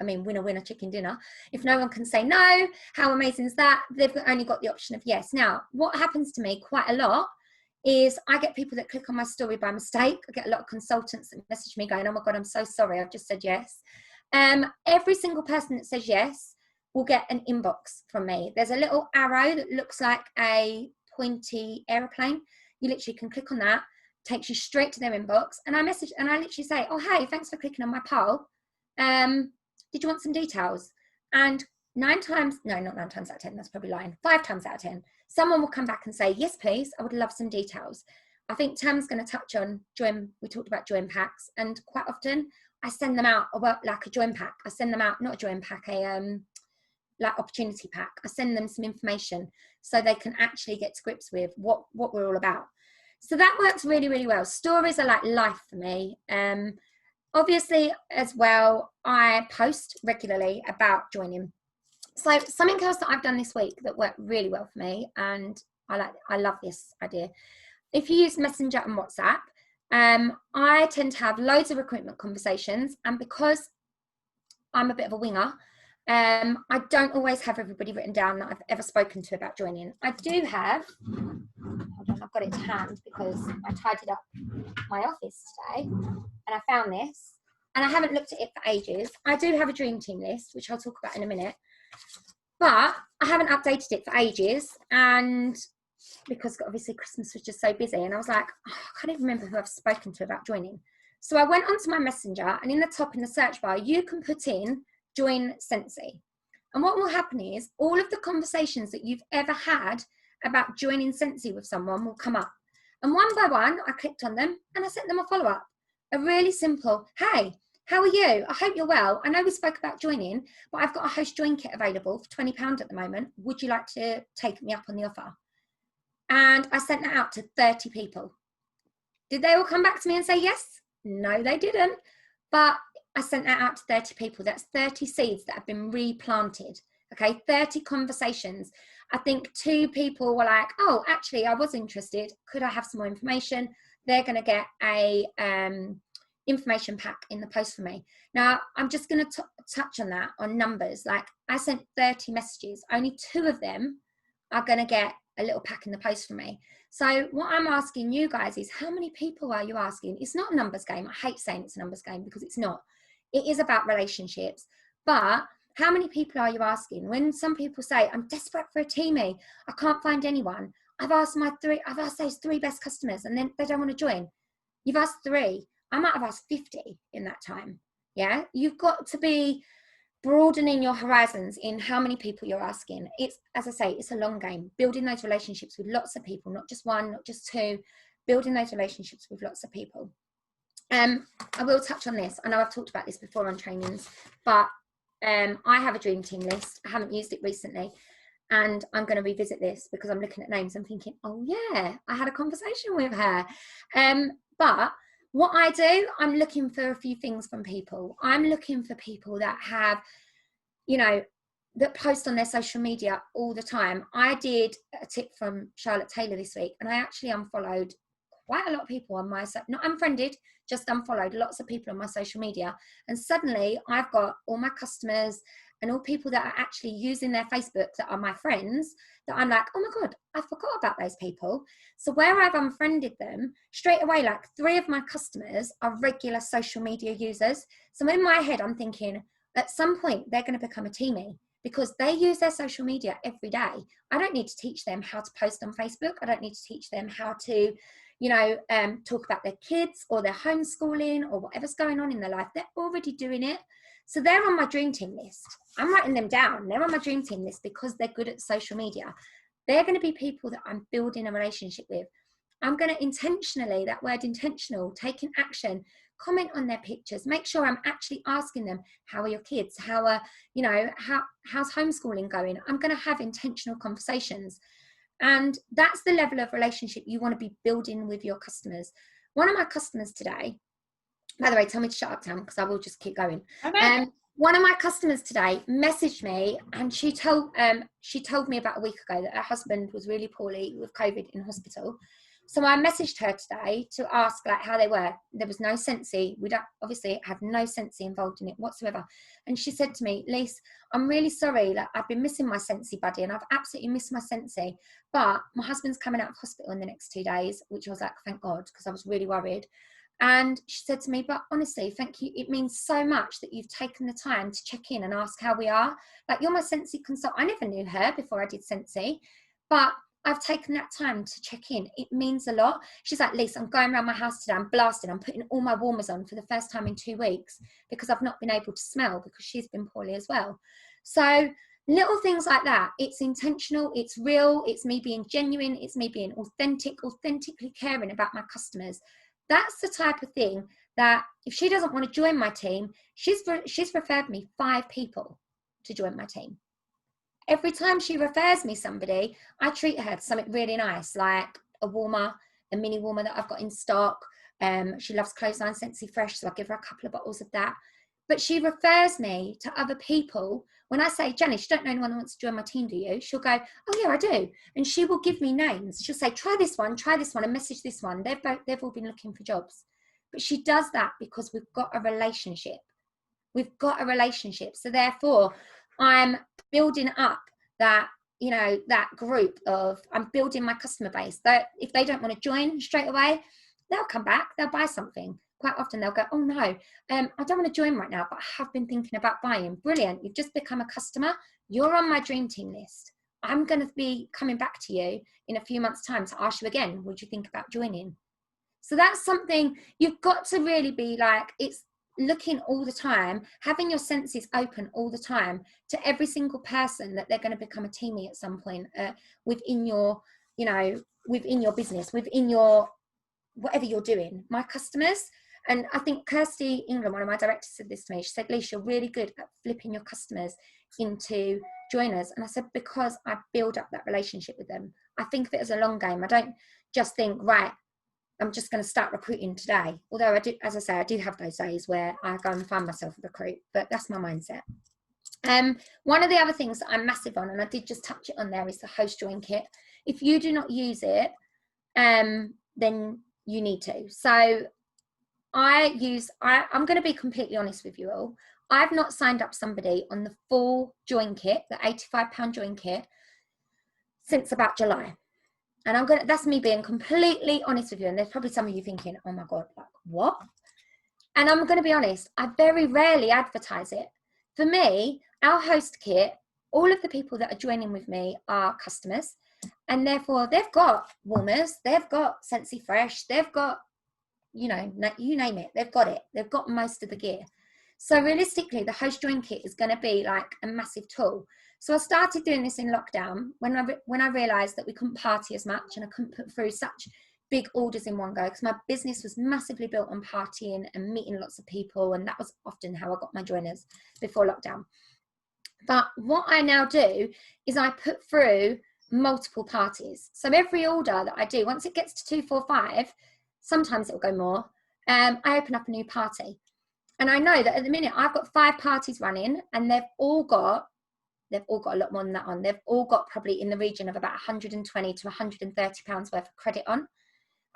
I mean, winner, winner, chicken dinner. If no one can say no, how amazing is that? They've only got the option of yes. Now, what happens to me quite a lot is I get people that click on my story by mistake. I get a lot of consultants that message me going, oh my God, I'm so sorry, I've just said yes. Every single person that says yes will get an inbox from me. There's a little arrow that looks like a pointy aeroplane. You literally can click on that, takes you straight to their inbox. And I message and I literally say, oh, hey, thanks for clicking on my poll. Did you want some details? And 9 times, no, not 9 times out of 10, that's probably lying. 5 times out of 10, someone will come back and say, yes, please, I would love some details. I think Tam's going to touch on join. We talked about join packs, and quite often I send them out like a join pack. I send them out, not a join pack, like opportunity pack. I send them some information so they can actually get to grips with what we're all about. So that works really, really well. Stories are like life for me. Obviously, as well, I post regularly about joining. So something else that I've done this week that worked really well for me, and I love this idea. If you use Messenger and WhatsApp, I tend to have loads of recruitment conversations, and because I'm a bit of a winger, I don't always have everybody written down that I've ever spoken to about joining. I do have, hold on, I've got it to hand because I tidied up my office today and I found this, and I haven't looked at it for ages. I do have a dream team list, which I'll talk about in a minute, but I haven't updated it for ages, and because obviously Christmas was just so busy, and I was like, oh, I can't even remember who I've spoken to about joining. So I went onto my Messenger, and in the top in the search bar, you can put in join Scentsy. And what will happen is all of the conversations that you've ever had about joining Scentsy with someone will come up. And one by one, I clicked on them and I sent them a follow-up. A really simple, hey, how are you? I hope you're well. I know we spoke about joining, but I've got a host join kit available for £20 at the moment. Would you like to take me up on the offer? And I sent that out to 30 people. Did they all come back to me and say yes? No, they didn't. But I sent that out to 30 people. That's 30 seeds that have been replanted. Okay, 30 conversations. I think 2 people were like, oh, actually, I was interested. Could I have some more information? They're going to get a information pack in the post for me. Now, I'm just going to touch on that, on numbers. Like, I sent 30 messages. Only 2 of them are going to get a little pack in the post for me. So what I'm asking you guys is, how many people are you asking? It's not a numbers game. I hate saying it's a numbers game because it's not. It is about relationships. But how many people are you asking? When some people say, I'm desperate for a teamie, I can't find anyone. I've asked those 3 best customers and then they don't want to join. You've asked 3. I might have asked 50 in that time. Yeah. You've got to be broadening your horizons in how many people you're asking. It's, as I say, it's a long game. Building those relationships with lots of people, not just 1, not just 2, building those relationships with lots of people. I will touch on this. I know I've talked about this before on trainings, but I have a dream team list. I haven't used it recently, and I'm going to revisit this because I'm looking at names and thinking, oh yeah, I had a conversation with her. But what I do, I'm looking for a few things from people. I'm looking for people that have, you know, that post on their social media all the time. I did a tip from Charlotte Taylor this week, and I actually unfollowed quite a lot of people on my, not unfriended, just unfollowed lots of people on my social media. And suddenly I've got all my customers and all people that are actually using their Facebook that are my friends, that I'm like, oh my God, I forgot about those people. So where I've unfriended them, straight away, like 3 of my customers are regular social media users. So in my head, I'm thinking at some point they're going to become a teamie because they use their social media every day. I don't need to teach them how to post on Facebook. I don't need to teach them how to, you know, talk about their kids or their homeschooling or whatever's going on in their life. They're already doing it. So they're on my dream team list. I'm writing them down. They're on my dream team list because they're good at social media. They're going to be people that I'm building a relationship with. I'm going to intentionally, that word intentional, taking action, comment on their pictures, make sure I'm actually asking them, how are your kids? How are, you know, how's homeschooling going? I'm going to have intentional conversations. And that's the level of relationship you want to be building with your customers. One of my customers today, by the way, tell me to shut up, Tam, because I will just keep going. Okay. One of my customers today messaged me, and she told me about a week ago that her husband was really poorly with COVID in hospital. So I messaged her today to ask like how they were. There was no Scentsy. We don't obviously have no Scentsy involved in it whatsoever. And she said to me, Lise, I'm really sorry. Like, I've been missing my Scentsy buddy, and I've absolutely missed my Scentsy. But my husband's coming out of hospital in the next 2 days, which I was like, thank God, because I was really worried. And she said to me, but honestly, thank you. It means so much that you've taken the time to check in and ask how we are. Like, you're my Scentsy consultant. I never knew her before I did Scentsy, but I've taken that time to check in. It means a lot. She's like, Lisa, I'm going around my house today. I'm blasting. I'm putting all my warmers on for the first time in 2 weeks because I've not been able to smell because she's been poorly as well. So little things like that. It's intentional. It's real. It's me being genuine. It's me being authentic, authentically caring about my customers. That's the type of thing that if she doesn't want to join my team, she's referred me 5 people to join my team. Every time she refers me somebody, I treat her to something really nice, like a warmer, a mini warmer that I've got in stock. She loves Clothesline Scentsy Fresh, so I give her a couple of bottles of that. But she refers me to other people. When I say, Janice, you don't know anyone who wants to join my team, do you? She'll go, oh yeah, I do. And she will give me names. She'll say, try this one, and message this one. They've all been looking for jobs. But she does that because we've got a relationship. We've got a relationship. So therefore, I'm building up that, you know, that group of, I'm building my customer base. That if they don't want to join straight away, they'll come back, they'll buy something. Quite often they'll go, oh no, I don't want to join right now, but I have been thinking about buying. Brilliant, you've just become a customer. You're on my dream team list. I'm going to be coming back to you in a few months' time to ask you again, would you think about joining? So that's something you've got to really be like, it's looking all the time, having your senses open all the time to every single person that they're going to become a teamie at some point within your, you know, within your business, within your, whatever you're doing. My customers, and I think Kirsty England, one of my directors, said this to me. She said, Lisa, you're really good at flipping your customers into joiners. And I said, because I build up that relationship with them. I think of it as a long game. I don't just think, right, I'm just going to start recruiting today. Although I do, as I say, I do have those days where I go and find myself a recruit, but that's my mindset. One of the other things that I'm massive on, and I did just touch it on there, is the host join kit. If you do not use it, then you need to. So I'm going to be completely honest with you all. I've not signed up somebody on the full join kit, the £85 join kit, since about July. And that's me being completely honest with you. And there's probably some of you thinking, oh my God, like what? And I'm going to be honest, I very rarely advertise it. For me, our host kit, all of the people that are joining with me are customers. And therefore they've got warmers, they've got Scentsy Fresh, they've got, you know, you name it, they've got it. They've got most of the gear. So realistically, the host join kit is going to be like a massive tool. So I started doing this in lockdown when I realised that we couldn't party as much and I couldn't put through such big orders in one go because my business was massively built on partying and meeting lots of people, and that was often how I got my joiners before lockdown. But what I now do is I put through multiple parties. So every order that I do, once it gets to 2, 4, 5, sometimes it'll go more, I open up a new party. And I know that at the minute I've got 5 parties running, and they've all got a lot more than that on. They've all got probably in the region of about 120 to 130 pounds worth of credit on.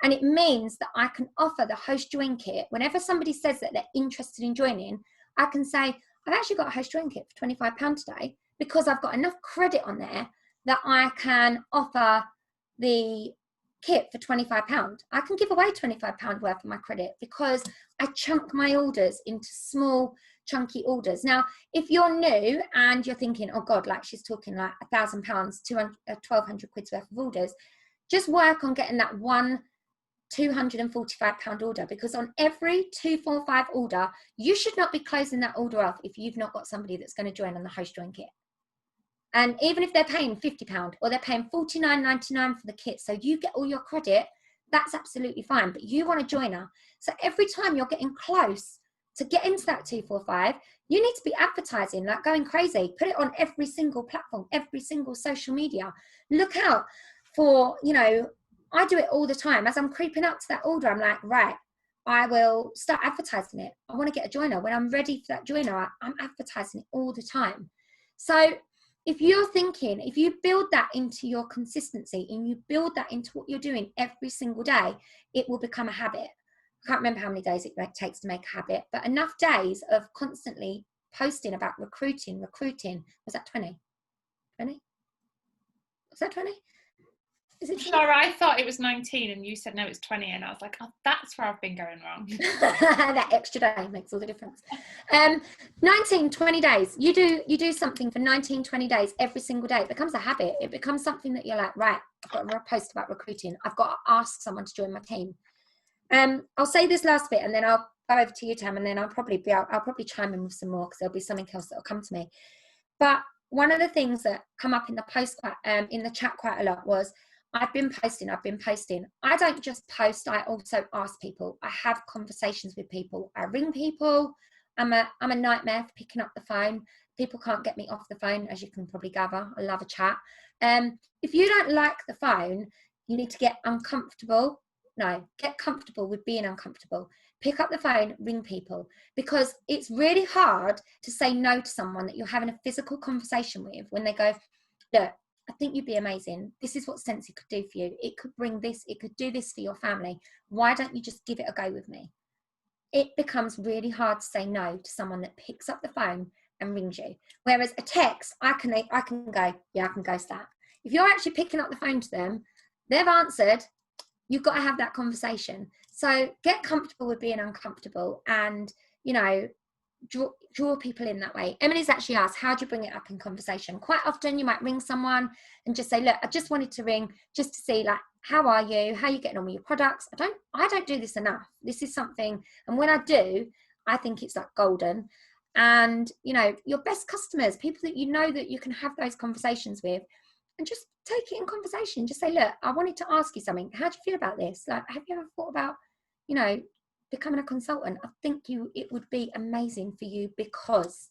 And it means that I can offer the host join kit. Whenever somebody says that they're interested in joining, I can say, I've actually got a host join kit for £25 today, because I've got enough credit on there that I can offer the kit for £25. I can give away £25 worth of my credit because I chunk my orders into small chunky orders. Now, if you're new and you're thinking, oh God, like she's talking like £1,000, 1,200 quid's worth of orders, just work on getting that one £245 order, because on every 245 order, you should not be closing that order off if you've not got somebody that's going to join on the host join kit. And even if they're paying £50 or they're paying $49.99 for the kit, so you get all your credit, that's absolutely fine. But you want to join her. So every time you're getting close to get into that 245, you need to be advertising, like going crazy. Put it on every single platform, every single social media. Look out for, you know, I do it all the time. As I'm creeping up to that order, I'm like, right, I will start advertising it. I want to get a joiner. When I'm ready for that joiner, I'm advertising it all the time. So if you're thinking, if you build that into your consistency and you build that into what you're doing every single day, it will become a habit. I can't remember how many days it takes to make a habit, but enough days of constantly posting about recruiting. Was that 20? 20? Was that 20? Is it 20? Sure, I thought it was 19 and you said no, it's 20, and I was like, oh, that's where I've been going wrong. That extra day makes all the difference. 19, 20 days. You do something for 19, 20 days every single day. It becomes a habit. It becomes something that you're like, right, I've got to post about recruiting. I've got to ask someone to join my team. I'll say this last bit and then I'll go over to you, Tam, and then I'll probably chime in with some more because there'll be something else that'll come to me. But one of the things that come up in the in the chat quite a lot was, I've been posting. I don't just post, I also ask people. I have conversations with people. I ring people. I'm a nightmare for picking up the phone. People can't get me off the phone, as you can probably gather. I love a chat. If you don't like the phone, you need to get uncomfortable. No, get comfortable with being uncomfortable. Pick up the phone, ring people, because it's really hard to say no to someone that you're having a physical conversation with when they go, look, I think you'd be amazing. This is what Scentsy could do for you. It could bring this, it could do this for your family. Why don't you just give it a go with me? It becomes really hard to say no to someone that picks up the phone and rings you. Whereas a text, I can go, yeah, I can ghost that. If you're actually picking up the phone to them, they've answered, you've got to have that conversation. So get comfortable with being uncomfortable and, you know, draw people in that way. Emily's actually asked, how do you bring it up in conversation? Quite often you might ring someone and just say, look, I just wanted to ring just to see, like, how are you? How are you getting on with your products? I don't do this enough. This is something, and when I do, I think it's like golden. And, you know, your best customers, people that you know that you can have those conversations with, and just take it in conversation. Just say, look, I wanted to ask you something. How do you feel about this? Like, have you ever thought about, you know, becoming a consultant? I think it would be amazing for you, because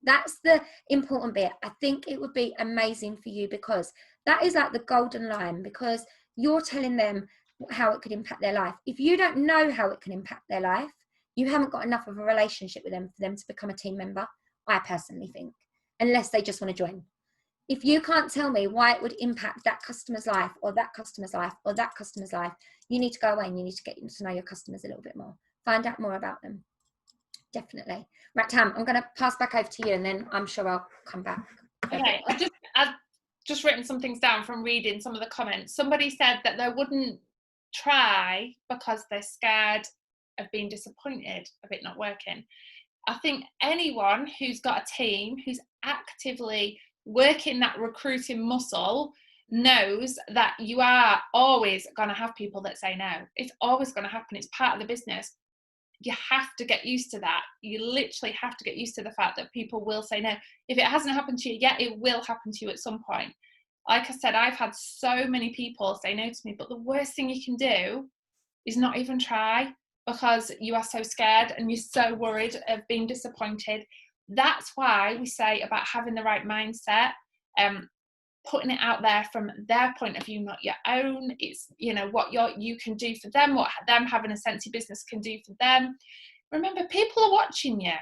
that's the important bit. I think it would be amazing for you because that is like the golden line, because you're telling them how it could impact their life. If you don't know how it can impact their life, you haven't got enough of a relationship with them for them to become a team member, I personally think, unless they just want to join. If you can't tell me why it would impact that customer's life or that customer's life or that customer's life, you need to go away and you need to get to know your customers a little bit more. Find out more about them. Definitely. Right, Tam, I'm going to pass back over to you and then I'm sure I'll come back. Okay, I've just written some things down from reading some of the comments. Somebody said that they wouldn't try because they're scared of being disappointed of it not working. I think anyone who's got a team, who's actively working that recruiting muscle, knows that you are always going to have people that say no. It's always going to happen. It's part of the business. You have to get used to that. You literally have to get used to the fact that people will say no. If it hasn't happened to you yet, it will happen to you at some point. Like I said, I've had so many people say no to me, but the worst thing you can do is not even try, because you are so scared and you're so worried of being disappointed. That's why we say about having the right mindset, putting it out there from their point of view, not your own. It's, you know, what you can do for them, what them having a Scentsy business can do for them. Remember, people are watching you.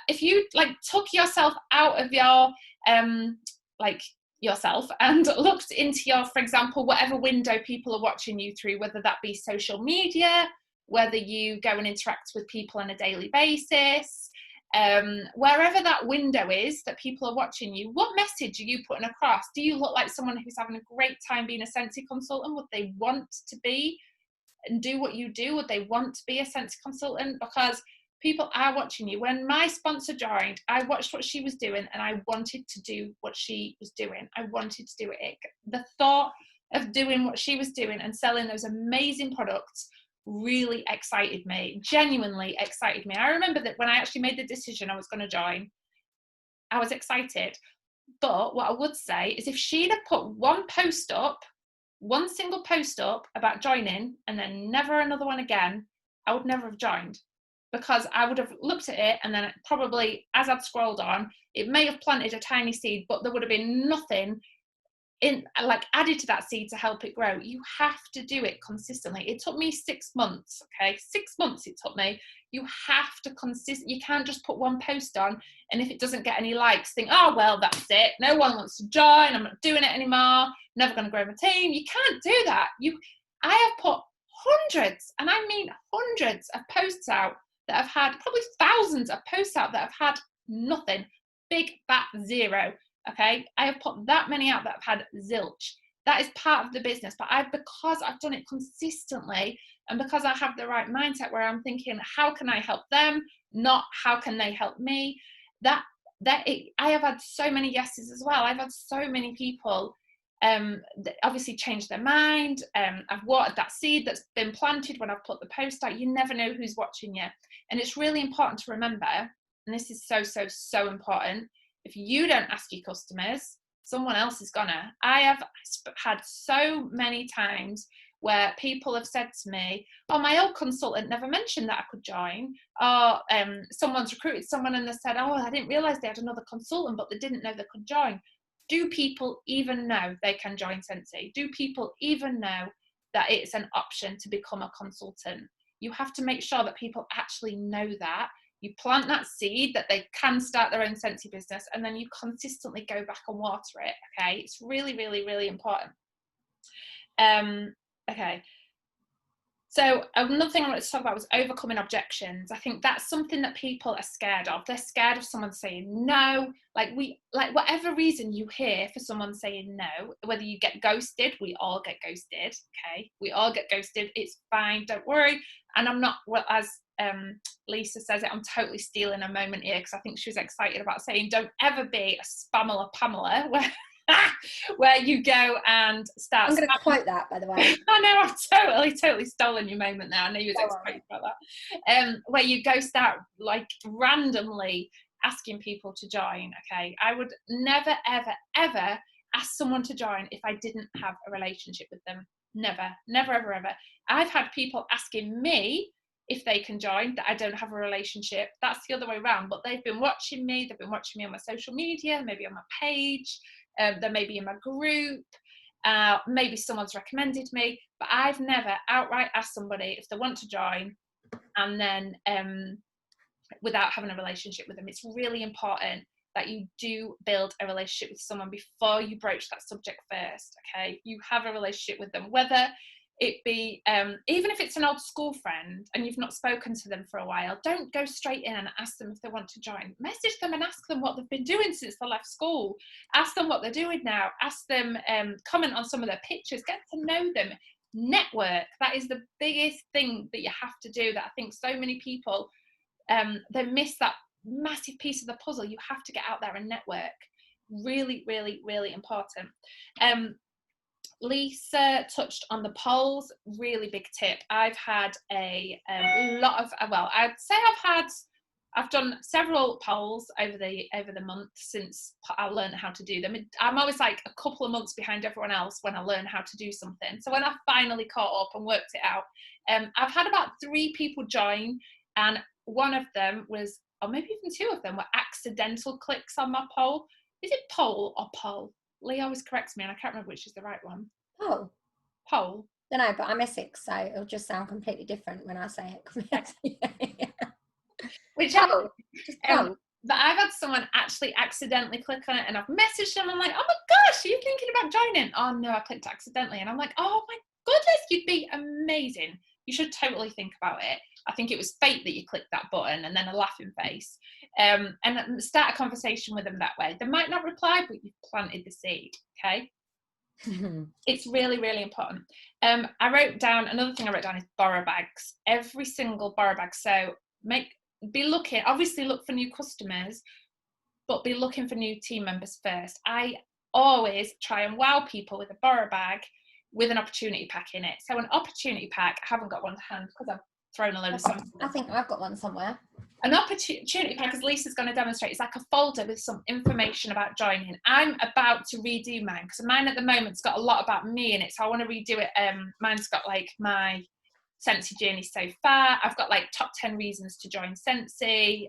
If you like took yourself out of your yourself and looked into your, for example, whatever window people are watching you through, whether that be social media, whether you go and interact with people on a daily basis, wherever that window is that people are watching you, what message are you putting across? Do you look like someone who's having a great time being a Scentsy consultant? Would they want to be and do what you do? Would they want to be a Scentsy consultant? Because people are watching you. When my sponsor joined, I watched what she was doing and I wanted to do what she was doing. I wanted to do it. The thought of doing what she was doing and selling those amazing products really excited me, genuinely excited me. I remember that when I actually made the decision I was going to join, I was excited. But what I would say is, if she'd have put one single post up about joining and then never another one again, I would never have joined, because I would have looked at it and then probably, as I'd scrolled on, it may have planted a tiny seed, but there would have been nothing added to that seed to help it grow. You have to do it consistently. It took me 6 months. Okay, 6 months it took me. You have to you can't just put one post on, and if it doesn't get any likes, think, oh well, that's it, no one wants to join, I'm not doing it anymore, never going to grow my team. You can't do that. I have put hundreds, and I mean hundreds of posts out that have had, probably thousands of posts out that have had nothing, big fat zero. Okay, I have put that many out that have had zilch. That is part of the business, but because I've done it consistently, and because I have the right mindset where I'm thinking, how can I help them, not how can they help me? I have had so many yeses as well. I've had so many people obviously change their mind. I've watered that seed that's been planted when I've put the post out. You never know who's watching you, and it's really important to remember, and this is so important. If you don't ask your customers, someone else is gonna. I have had so many times where people have said to me, oh, my old consultant never mentioned that I could join. Or someone's recruited someone and they said, oh, I didn't realise they had another consultant, but they didn't know they could join. Do people even know they can join Scentsy? Do people even know that it's an option to become a consultant? You have to make sure that people actually know that. You plant that seed that they can start their own Scentsy business, and then you consistently go back and water it. Okay, it's really, really, really important. Okay. So another thing I wanted to talk about was overcoming objections. I think that's something that people are scared of. They're scared of someone saying no. Like whatever reason you hear for someone saying no, whether you get ghosted, we all get ghosted. Okay, we all get ghosted. It's fine. Don't worry. And I'm not, well, as Lisa says it, I'm totally stealing a moment here because I think she was excited about saying, don't ever be a Spamela Pamela where you go and start. I'm going to quote that, by the way. I know, I've totally stolen your moment there. I know you was excited about that. Where you go start like randomly asking people to join. Okay, I would never, ever, ever ask someone to join if I didn't have a relationship with them. Never, never, ever, ever. I've had people asking me if they can join that I don't have a relationship. That's the other way around. But they've been watching me. They've been watching me on my social media, maybe on my page. They may be in my group. Maybe someone's recommended me, but I've never outright asked somebody if they want to join and then without having a relationship with them. It's really important that you do build a relationship with someone before you broach that subject first. Okay, you have a relationship with them, whether it be even if it's an old school friend and you've not spoken to them for a while. Don't go straight in and ask them if they want to join. Message them and ask them what they've been doing since they left school. Ask them what they're doing now. Ask them, comment on some of their pictures. Get to know them. Network. That is the biggest thing that you have to do, that I think so many people they miss that massive piece of the puzzle. You have to get out there and network. Really, really, really important. Lisa touched on the polls. Really big tip. I've had a lot of, well, I'd say I've done several polls over the month since I learned how to do them. I'm always like a couple of months behind everyone else when I learn how to do something. So when I finally caught up and worked it out, I've had about 3 people join, and one of them was, or maybe even 2 of them were accidental clicks on my poll. Is it poll or poll? Lee always corrects me and I can't remember which is the right one. Poll. Don't know, but I'm Essex, so it'll just sound completely different when I say it. Whichever. But I've had someone actually accidentally click on it, and I've messaged them. I'm like, oh my gosh, are you thinking about joining? Oh no, I clicked accidentally. And I'm like, oh my goodness, you'd be amazing. You should totally think about it. I think it was fate that you clicked that button, and then a laughing face. And start a conversation with them that way. They might not reply, but you've planted the seed, okay? It's really, really important. I wrote down, another thing I wrote down is borrow bags. Every single borrow bag. So be looking, obviously look for new customers, but be looking for new team members first. I always try and wow people with a borrow bag with an opportunity pack in it. So an opportunity pack, I haven't got one to hand because I've thrown a load of stuff. I think I've got one somewhere. An opportunity pack, as Lisa's going to demonstrate, is like a folder with some information about joining. I'm about to redo mine because mine at the moment's got a lot about me in it, so I want to redo it. Mine's got like my Scentsy journey so far. I've got like top 10 reasons to join Scentsy.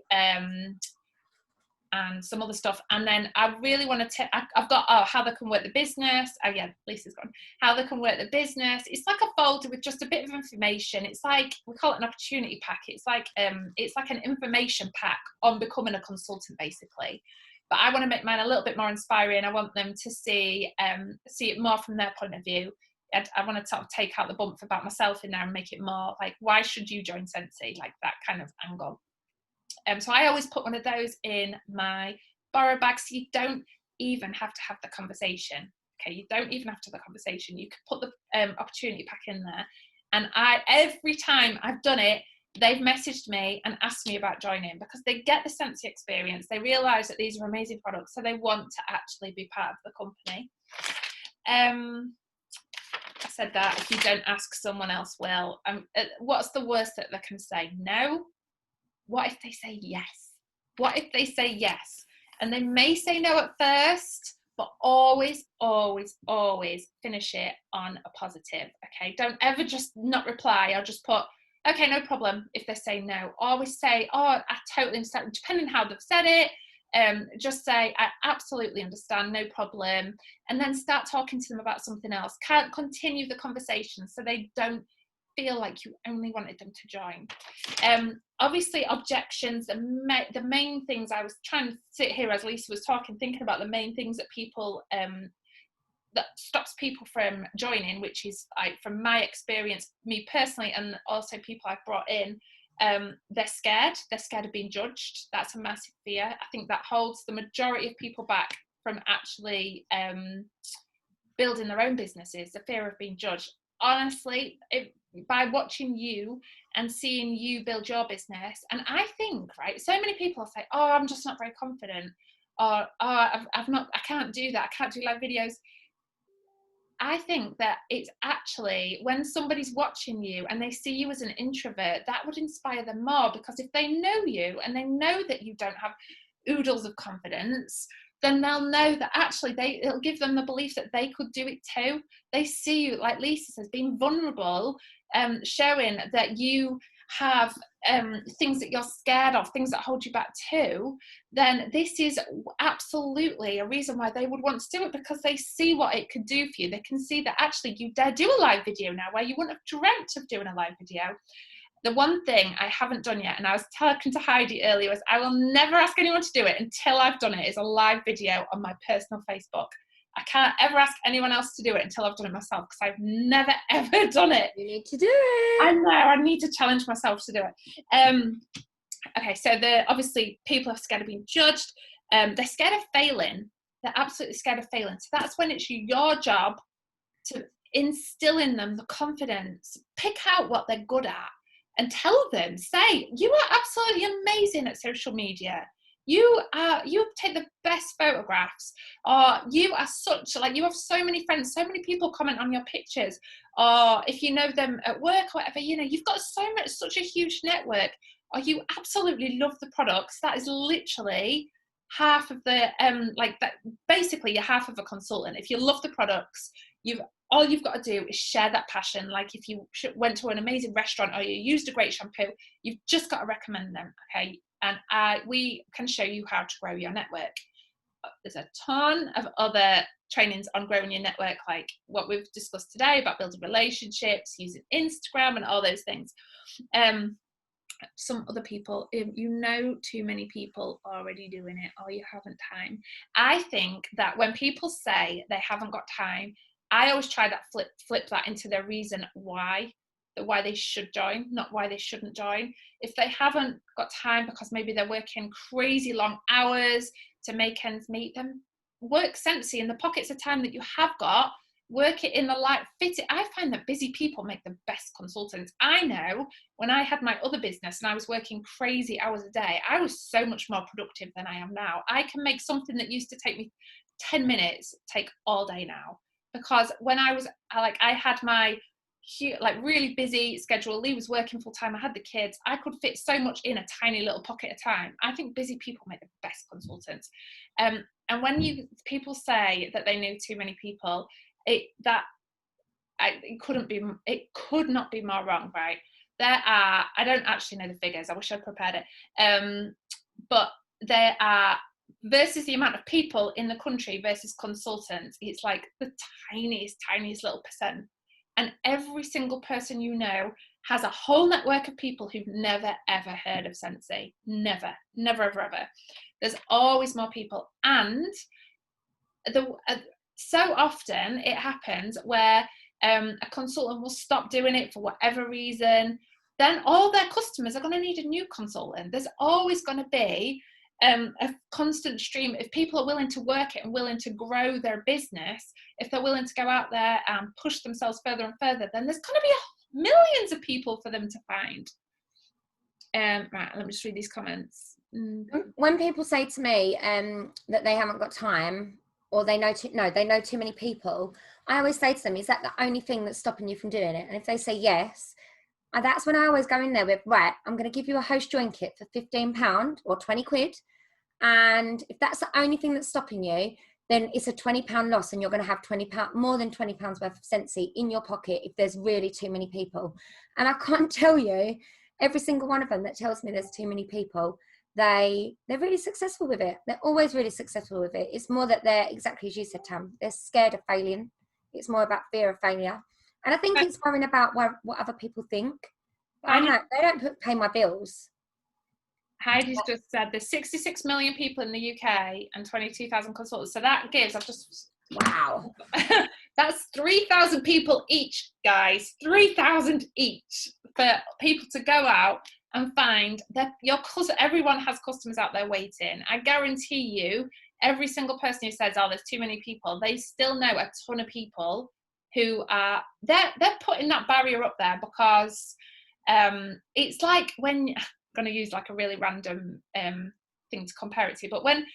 and some other stuff. And then I really want to I've got how they can work the business. Oh yeah, Lisa's gone. How they can work the business. It's like a folder with just a bit of information. It's like, we call it an opportunity pack. It's like an information pack on becoming a consultant, basically. But I want to make mine a little bit more inspiring. I want them to see it more from their point of view. I want to sort of take out the bump about myself in there and make it more like, why should you join Scentsy? Like that kind of angle. So I always put one of those in my borrow bag, so you don't even have to have the conversation. Okay, you don't even have to have the conversation. You can put the opportunity pack in there. And every time I've done it, they've messaged me and asked me about joining, because they get the Scentsy experience. They realise that these are amazing products, so they want to actually be part of the company. I said that if you don't ask, someone else will. What's the worst that they can say? No. What if they say yes? What if they say yes? And they may say no at first, but always, always, always finish it on a positive, okay? Don't ever just not reply or just put, okay, no problem, if they say no. Always say, oh, I totally understand, depending on how they've said it. Just say, I absolutely understand, no problem. And then start talking to them about something else. Can't continue the conversation so they don't feel like you only wanted them to join. Obviously, objections, the main things, I was trying to sit here as Lisa was talking, thinking about the main things that people, that stops people from joining, which is, from my experience, me personally, and also people I've brought in, they're scared of being judged. That's a massive fear. I think that holds the majority of people back from actually building their own businesses, the fear of being judged. Honestly, by watching you and seeing you build your business, and I think, right, so many people say, oh, I'm just not very confident, or I can't do that, I can't do live videos. I think that it's actually, when somebody's watching you and they see you as an introvert, that would inspire them more, because if they know you and they know that you don't have oodles of confidence, then they'll know that actually it'll give them the belief that they could do it too. They see you, like Lisa says, being vulnerable, showing that you have things that you're scared of, things that hold you back too, then this is absolutely a reason why they would want to do it, because they see what it could do for you. They can see that actually you dare do a live video now where you wouldn't have dreamt of doing a live video. The one thing I haven't done yet, and I was talking to Heidi earlier, was I will never ask anyone to do it until I've done it, is a live video on my personal Facebook. I can't ever ask anyone else to do it until I've done it myself, because I've never, ever done it. You need to do it. I know, I need to challenge myself to do it. Okay, so obviously people are scared of being judged. They're scared of failing. They're absolutely scared of failing. So that's when it's your job to instill in them the confidence, pick out what they're good at, and tell them, say, you are absolutely amazing at social media. You take the best photographs, or you are you have so many friends, so many people comment on your pictures, or if you know them at work or whatever, you've got such a huge network, or you absolutely love the products. That is literally half of the, basically you're half of a consultant. If you love the products, all you've got to do is share that passion. Like if you went to an amazing restaurant or you used a great shampoo, you've just got to recommend them, okay? And we can show you how to grow your network. There's a ton of other trainings on growing your network, like what we've discussed today about building relationships, using Instagram and all those things. Some other people, too many people already doing it, or you haven't time. I think that when people say they haven't got time, I always try that flip that into their reason why they should join, not why they shouldn't join. If they haven't got time because maybe they're working crazy long hours to make ends meet, then work Scentsy in the pockets of time that you have got. Work it in the light, fit it. I find that busy people make the best consultants. I know when I had my other business and I was working crazy hours a day, I was so much more productive than I am now. I can make something that used to take me 10 minutes take all day now. Because when I had my really busy schedule, Lee was working full time, I had the kids, I could fit so much in a tiny little pocket of time. I think busy people make the best consultants. And when people say that they know too many people, it could not be more wrong, right? I don't actually know the figures, I wish I'd prepared it, but there are versus the amount of people in the country versus consultants, it's like the tiniest little percent. And every single person you know has a whole network of people who've never, ever heard of Scentsy. Never, ever. There's always more people. And so often it happens where a consultant will stop doing it for whatever reason. Then all their customers are going to need a new consultant. There's always going to be a constant stream. If people are willing to work it and willing to grow their business, if they're willing to go out there and push themselves further and further, then there's going to be millions of people for them to find. Right, let me just read these comments. When people say to me that they haven't got time, or they know too many people, I always say to them, is that the only thing that's stopping you from doing it? And if they say yes, that's when I always go in there with, right, I'm going to give you a host join kit for £15 or 20 quid. And if that's the only thing that's stopping you, then it's a £20 loss, and you're going to have £20, more than £20 worth of Scentsy in your pocket if there's really too many people. And I can't tell you, every single one of them that tells me there's too many people, they're really successful with it. They're always really successful with it. It's more that they're, exactly as you said, Tam, they're scared of failing. It's more about fear of failure. And I think it's worrying about what other people think. But they don't pay my bills. Heidi's just said there's 66 million people in the UK and 22,000 consultants. So that gives, wow. That's 3,000 people each, guys. 3,000 each for people to go out and find that everyone has customers out there waiting. I guarantee you, every single person who says, oh, there's too many people, they still know a ton of people who are, they're putting that barrier up there because it's like when, I'm going to use like a really random thing to compare it to, but when,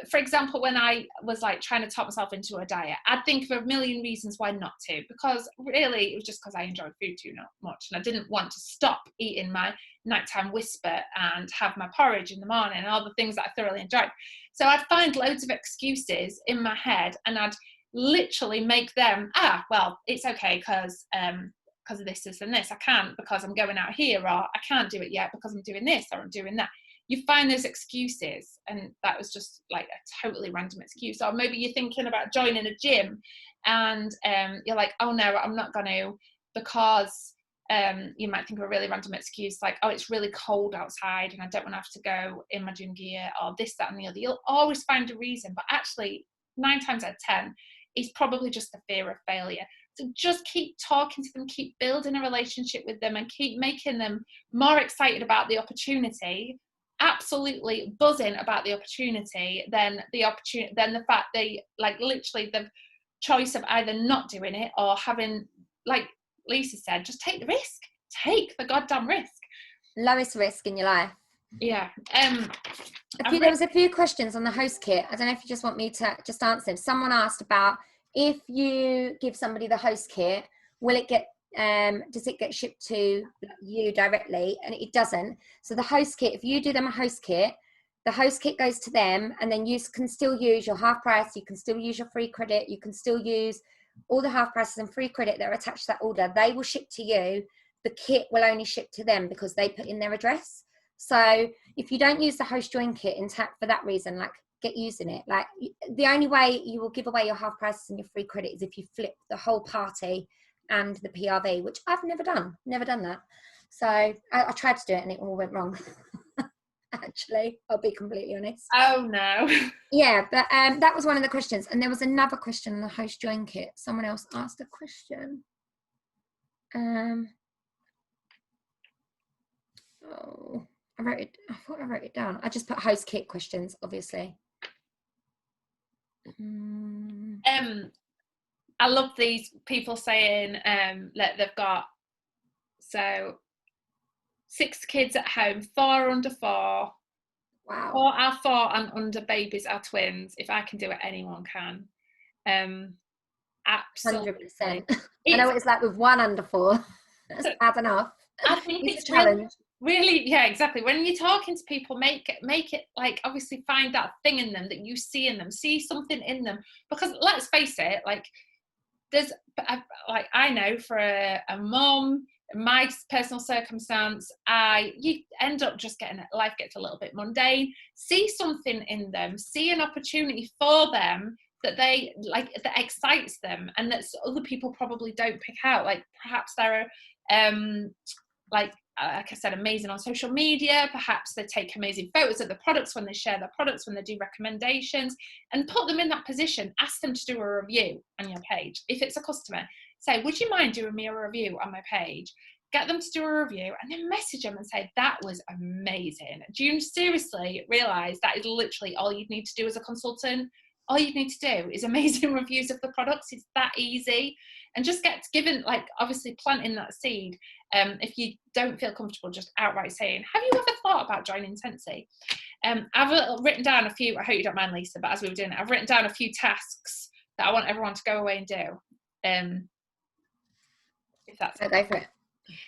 for example, when I was like trying to talk myself into a diet, I'd think of a million reasons why not to, because really it was just because I enjoyed food too much and I didn't want to stop eating my nighttime whisper and have my porridge in the morning and all the things that I thoroughly enjoyed. So I'd find loads of excuses in my head and I'd literally make them, well, it's okay because of this and this. I can't because I'm going out here, or I can't do it yet because I'm doing this or I'm doing that. You find those excuses, and that was just like a totally random excuse. Or maybe you're thinking about joining a gym and you're like, oh no, I'm not going to, because you might think of a really random excuse like, oh, it's really cold outside and I don't want to have to go in my gym gear, or this, that and the other. You'll always find a reason, but actually 9 times out of 10 is probably just the fear of failure. So just keep talking to them, keep building a relationship with them, and keep making them more excited about the opportunity, absolutely buzzing about the opportunity, than the fact they, like, literally the choice of either not doing it or having, like Lisa said, just take the risk. Take the goddamn risk. Lowest risk in your life. Yeah. There was a few questions on the host kit. I don't know if you just want me to just answer them. Someone asked about, if you give somebody the host kit, will it get does it get shipped to you directly? And it doesn't. So the host kit, if you do them a host kit, the host kit goes to them, and then you can still use your half price, you can still use your free credit, you can still use all the half prices and free credit that are attached to that order. They will ship to you. The kit will only ship to them because they put in their address. So if you don't use the host join kit intact for that reason, like, get using it. Like, the only way you will give away your half prices and your free credit is if you flip the whole party and the PRV, which I've never done that. So I tried to do it and it all went wrong. Actually, I'll be completely honest. Oh no. Yeah, but that was one of the questions. And there was another question on the host join kit. Someone else asked a question. I thought I wrote it down. I just put host kit questions, obviously. I love these people saying that they've got 6 kids at home, 4 under 4. Wow. 4 are 4 and under babies are twins. If I can do it, anyone can. Absolutely. 100%. I know what it's like with 1 under 4. That's bad enough. I think it's a challenge. Really, yeah, exactly. When you're talking to people, make it like, obviously find that thing in them that you see in them, see something in them, because let's face it, like, there's, like, I know for a mum my personal circumstance, you end up just life gets a little bit mundane. See something in them, see an opportunity for them that they like, that excites them, and that other people probably don't pick out. Like perhaps they're like I said, amazing on social media. Perhaps they take amazing photos of the products when they share their products, when they do recommendations, and put them in that position. Ask them to do a review on your page. If it's a customer, say, would you mind doing me a review on my page? Get them to do a review, and then message them and say, that was amazing. Do you seriously realize that is literally all you need to do as a consultant? All you need to do is amazing reviews of the products. It's that easy. And just get given, like, obviously planting that seed. If you don't feel comfortable just outright saying, have you ever thought about joining Scentsy? I've written down a few, I hope you don't mind, Lisa, but as we were doing it, I've written down a few tasks that I want everyone to go away and do. If that's so go for it.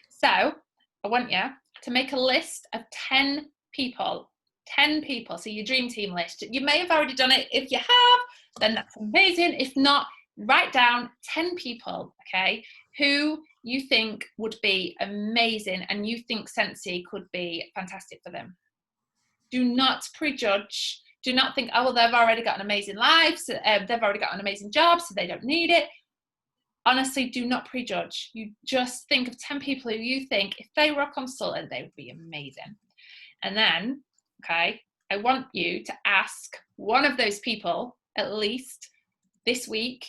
So I want you to make a list of 10 people. 10 people, so your dream team list. You may have already done it. If you have, then that's amazing. If not, write down 10 people, okay, who you think would be amazing and you think Scentsy could be fantastic for them. Do not prejudge. Do not think, oh, well, they've already got an amazing life, so, they've already got an amazing job, so they don't need it. Honestly, do not prejudge. You just think of 10 people who you think, if they were a consultant, they would be amazing. And then, okay, I want you to ask one of those people, at least this week,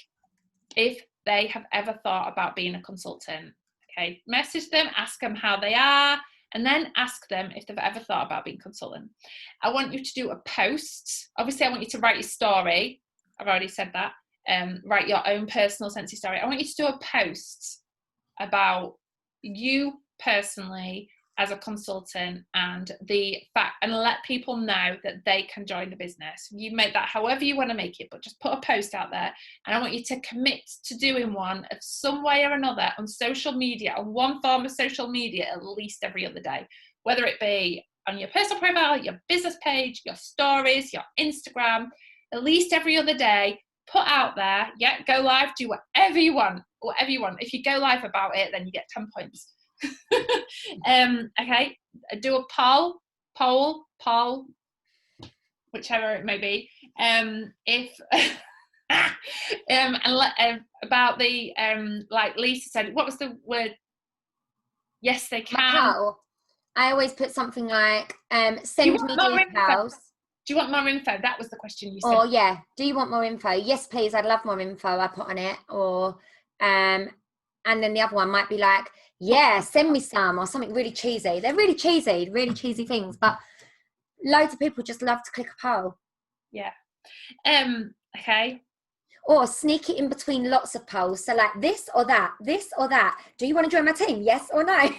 if they have ever thought about being a consultant. Okay, message them, ask them how they are, and then ask them if they've ever thought about being a consultant. I want you to do a post. Obviously, I want you to write your story. I've already said that. Write your own personal Scentsy story. I want you to do a post about you personally as a consultant and the fact, and let people know that they can join the business. You make that however you want to make it, but just put a post out there. And I want you to commit to doing one of some way or another on social media, on one form of social media, at least every other day, whether it be on your personal profile, your business page, your stories, your Instagram, at least every other day. Put out there, go live, do whatever you want, whatever you want. If you go live about it, then you get 10 points. Okay, do a poll, whichever it may be. If and about the like Lisa said, what was the word? Yes, they can. Poll. I always put something like send me details. Do you want more info? That was the question you said. Oh yeah. Do you want more info? Yes, please. I'd love more info. I put on it. Or and then the other one might be like, yeah, send me some, or something really cheesy. They're really cheesy things, but loads of people just love to click a poll. Yeah. Okay. Or sneak it in between lots of polls. So like this or that. Do you want to join my team? Yes or no? Yeah,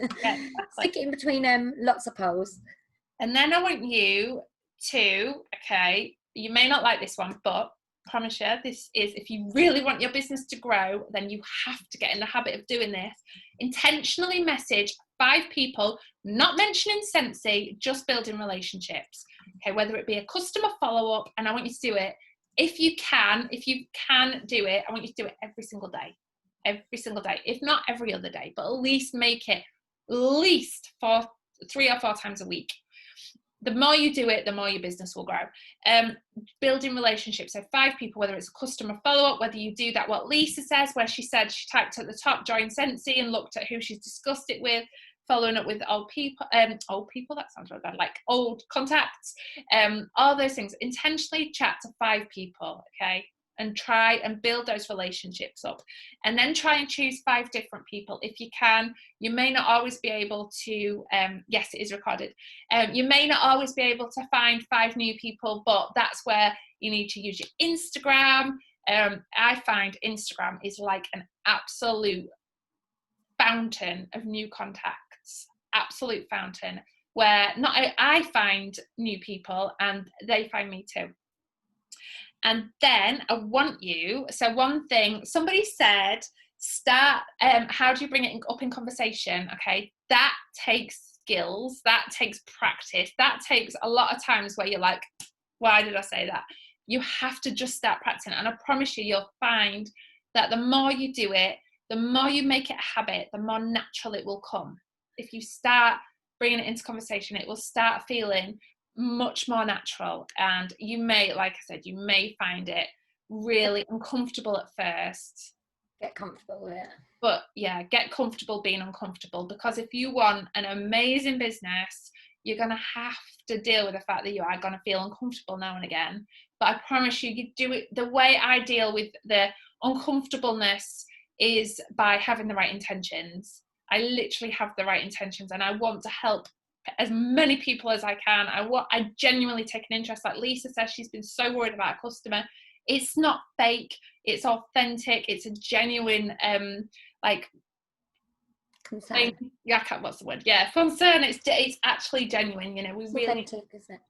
exactly. Stick it in between lots of polls. And then I want you to, okay, you may not like this one, but I promise you, this is, if you really want your business to grow, then you have to get in the habit of doing this. Intentionally message 5 people, not mentioning Scentsy, just building relationships. Okay, whether it be a customer follow-up, and I want you to do it, if you can do it, I want you to do it every single day, if not every other day, but at least make it at least 3 or 4 times a week. The more you do it, the more your business will grow. Building relationships. So 5 people, whether it's a customer follow-up, whether you do that, what Lisa says, where she said she typed at the top, join Scentsy, and looked at who she's discussed it with, following up with old people, that sounds really bad, like old contacts, all those things. Intentionally chat to 5 people, okay? And try and build those relationships up. And then try and choose 5 different people if you can. You may not always be able to, yes, it is recorded. You may not always be able to find 5 new people, but that's where you need to use your Instagram. I find Instagram is like an absolute fountain of new contacts, absolute fountain, where not I find new people and they find me too. And then I want you, so one thing, somebody said, start, how do you bring it up in conversation? Okay, that takes skills, that takes practice, that takes a lot of times where you're like, why did I say that? You have to just start practicing. And I promise you, you'll find that the more you do it, the more you make it a habit, the more natural it will come. If you start bringing it into conversation, it will start feeling much more natural. And you may, like I said, you may find it really uncomfortable at first. Get comfortable with it. But yeah, get comfortable being uncomfortable, because if you want an amazing business, you're going to have to deal with the fact that you are going to feel uncomfortable now and again. But I promise you, you do it the way I deal with the uncomfortableness is by having the right intentions. I literally have the right intentions, and I want to help as many people as I can. I genuinely take an interest. Like Lisa says, she's been so worried about a customer. It's not fake, it's authentic, it's a genuine concern. What's the word? Yeah, concern. It's actually genuine, you know. It's authentic, isn't it?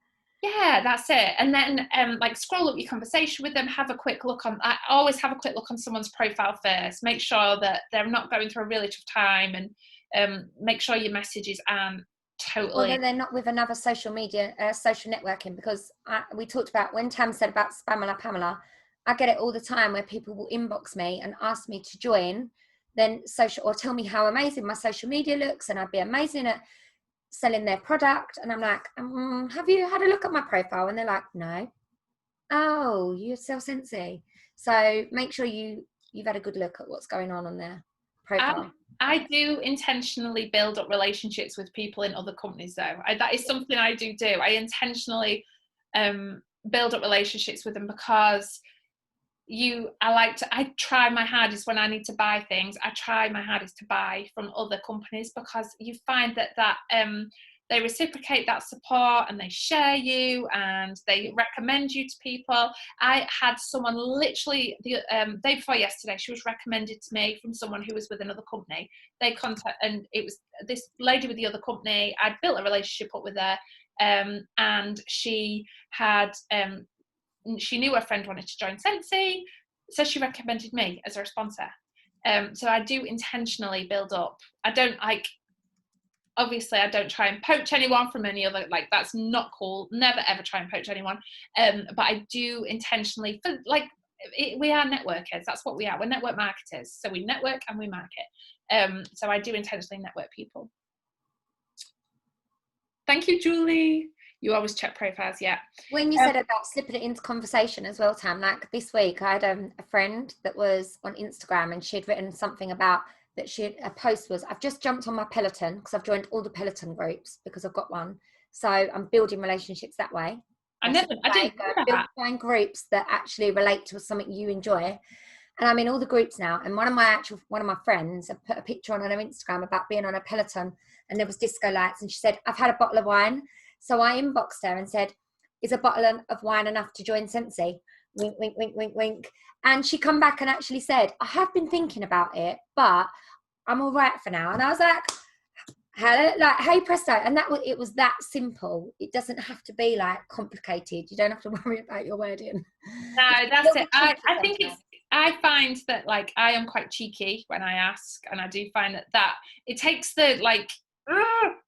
Yeah, that's it. And then scroll up your conversation with them, have a quick look on. I always have a quick look on someone's profile first, make sure that they're not going through a really tough time, and make sure your messages aren't totally. Well, they're not with another social media, social networking, because we talked about when Tam said about Spamela Pamela. I get it all the time where people will inbox me and ask me to join, then social, or tell me how amazing my social media looks, and I'd be amazing at selling their product. And I'm like, have you had a look at my profile? And they're like, no. Oh, you sell Scentsy. So make sure you've had a good look at what's going on their profile. I do intentionally build up relationships with people in other companies, though. That is something I do. I intentionally build up relationships with them, because I try my hardest when I need to buy things. I try my hardest to buy from other companies, because you find that they reciprocate that support, and they share you, and they recommend you to people. I had someone literally the day before yesterday, she was recommended to me from someone who was with another company. And it was this lady with the other company. I'd built a relationship up with her, and she had she knew her friend wanted to join Scentsy, so she recommended me as her sponsor. So I do intentionally build up. Obviously I don't try and poach anyone from any other, that's not cool. Never ever try and poach anyone. But I do intentionally, we are networkers. That's what we are. We're network marketers. So we network and we market. So I do intentionally network people. Thank you, Julie. You always check profiles, yeah. When you said about slipping it into conversation as well, Tam, like this week I had a friend that was on Instagram, and she had written something about that. A post was, I've just jumped on my Peloton because I've joined all the Peloton groups because I've got one. So I'm building relationships that way. I didn't find groups that actually relate to something you enjoy. And I'm in all the groups now. And one of my friends had put a picture on her Instagram about being on a Peloton, and there was disco lights, and she said, I've had a bottle of wine. So I inboxed her and said, is a bottle of wine enough to join Scentsy? Wink, wink, wink, wink, wink. And she come back and actually said, I have been thinking about it, but I'm all right for now. And I was like, hello, hey presto. And it was that simple. It doesn't have to be complicated. You don't have to worry about your wording. No, that's it. I find that I am quite cheeky when I ask, and I do find that it takes the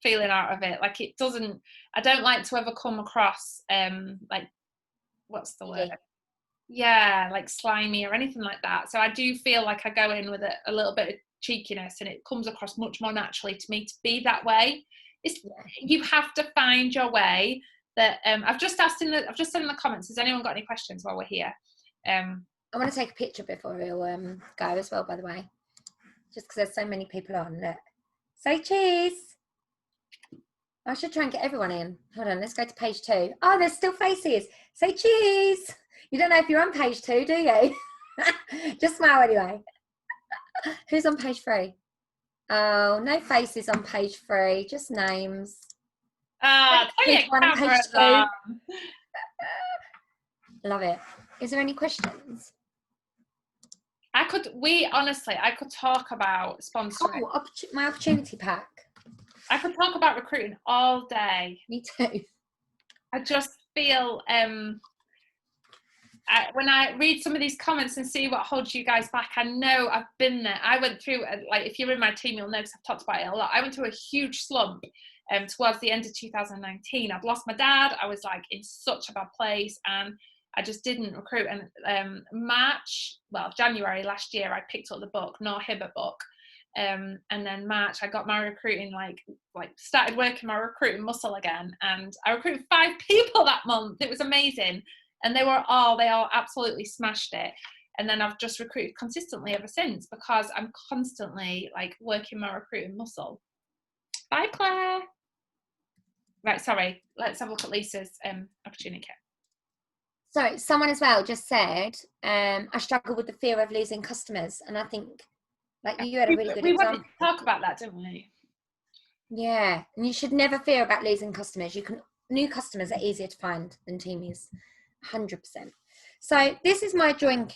feeling out of it. It doesn't, I don't like to ever come across what's the word? Yeah, slimy or anything like that. So I do feel like I go in with a little bit of cheekiness, and it comes across much more naturally to me to be that way. You have to find your way. That I've just said in the comments, has anyone got any questions while we're here? I want to take a picture before we'll go as well, by the way, just because there's so many people on. Look. Say cheese. I should try and get everyone in. Hold on, let's go to page 2. Oh, there's still faces. Say cheese. You don't know if you're on page 2, do you? Just smile anyway. Who's on page 3? Oh, no faces on page 3, just names. Page 1 and page 2. Love it. Is there any questions? I could talk about sponsoring. Oh, my opportunity pack. I could talk about recruiting all day. Me too. I just feel when I read some of these comments and see what holds you guys back, I know I've been there. I went through, if you're in my team, you'll know because I've talked about it a lot. I went through a huge slump towards the end of 2019. I'd lost my dad. I was in such a bad place, and I just didn't recruit. And January last year, I picked up the book, No Hibbert book. And then March, I got my recruiting, like started working my recruiting muscle again. And I recruited 5 people that month. It was amazing. And they all absolutely smashed it. And then I've just recruited consistently ever since, because I'm constantly like working my recruiting muscle. Bye, Claire. Right, sorry. Let's have a look at Lisa's opportunity kit. So someone as well just said, I struggle with the fear of losing customers. And I think like you had a really good example. We wanted to talk about that, didn't we? Yeah, and you should never fear about losing customers. New customers are easier to find than teamies, 100%. So this is my join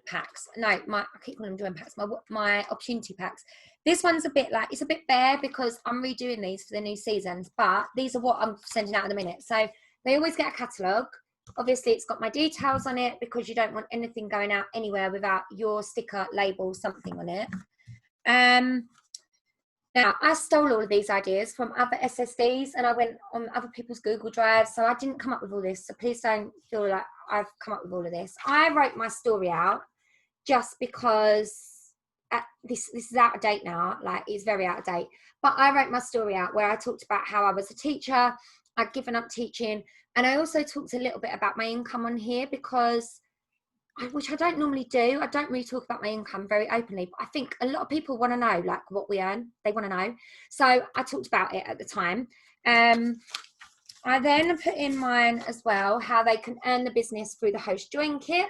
packs. No, I keep calling them join packs. My opportunity packs. This one's it's a bit bare because I'm redoing these for the new seasons, but these are what I'm sending out in a minute. So they always get a catalogue. Obviously, it's got my details on it because you don't want anything going out anywhere without your sticker, label, something on it. Now, I stole all of these ideas from other SSDs and I went on other people's Google Drives, so I didn't come up with all this. So please don't feel like I've come up with all of this. I wrote my story out just because this is out of date now, like it's very out of date. But I wrote my story out where I talked about how I was a teacher, I'd given up teaching, and I also talked a little bit about my income on here because which I don't normally do. I don't really talk about my income very openly, but I think a lot of people want to know like what we earn. They want to know. So I talked about it at the time. I then put in mine as well, how they can earn the business through the host join kit,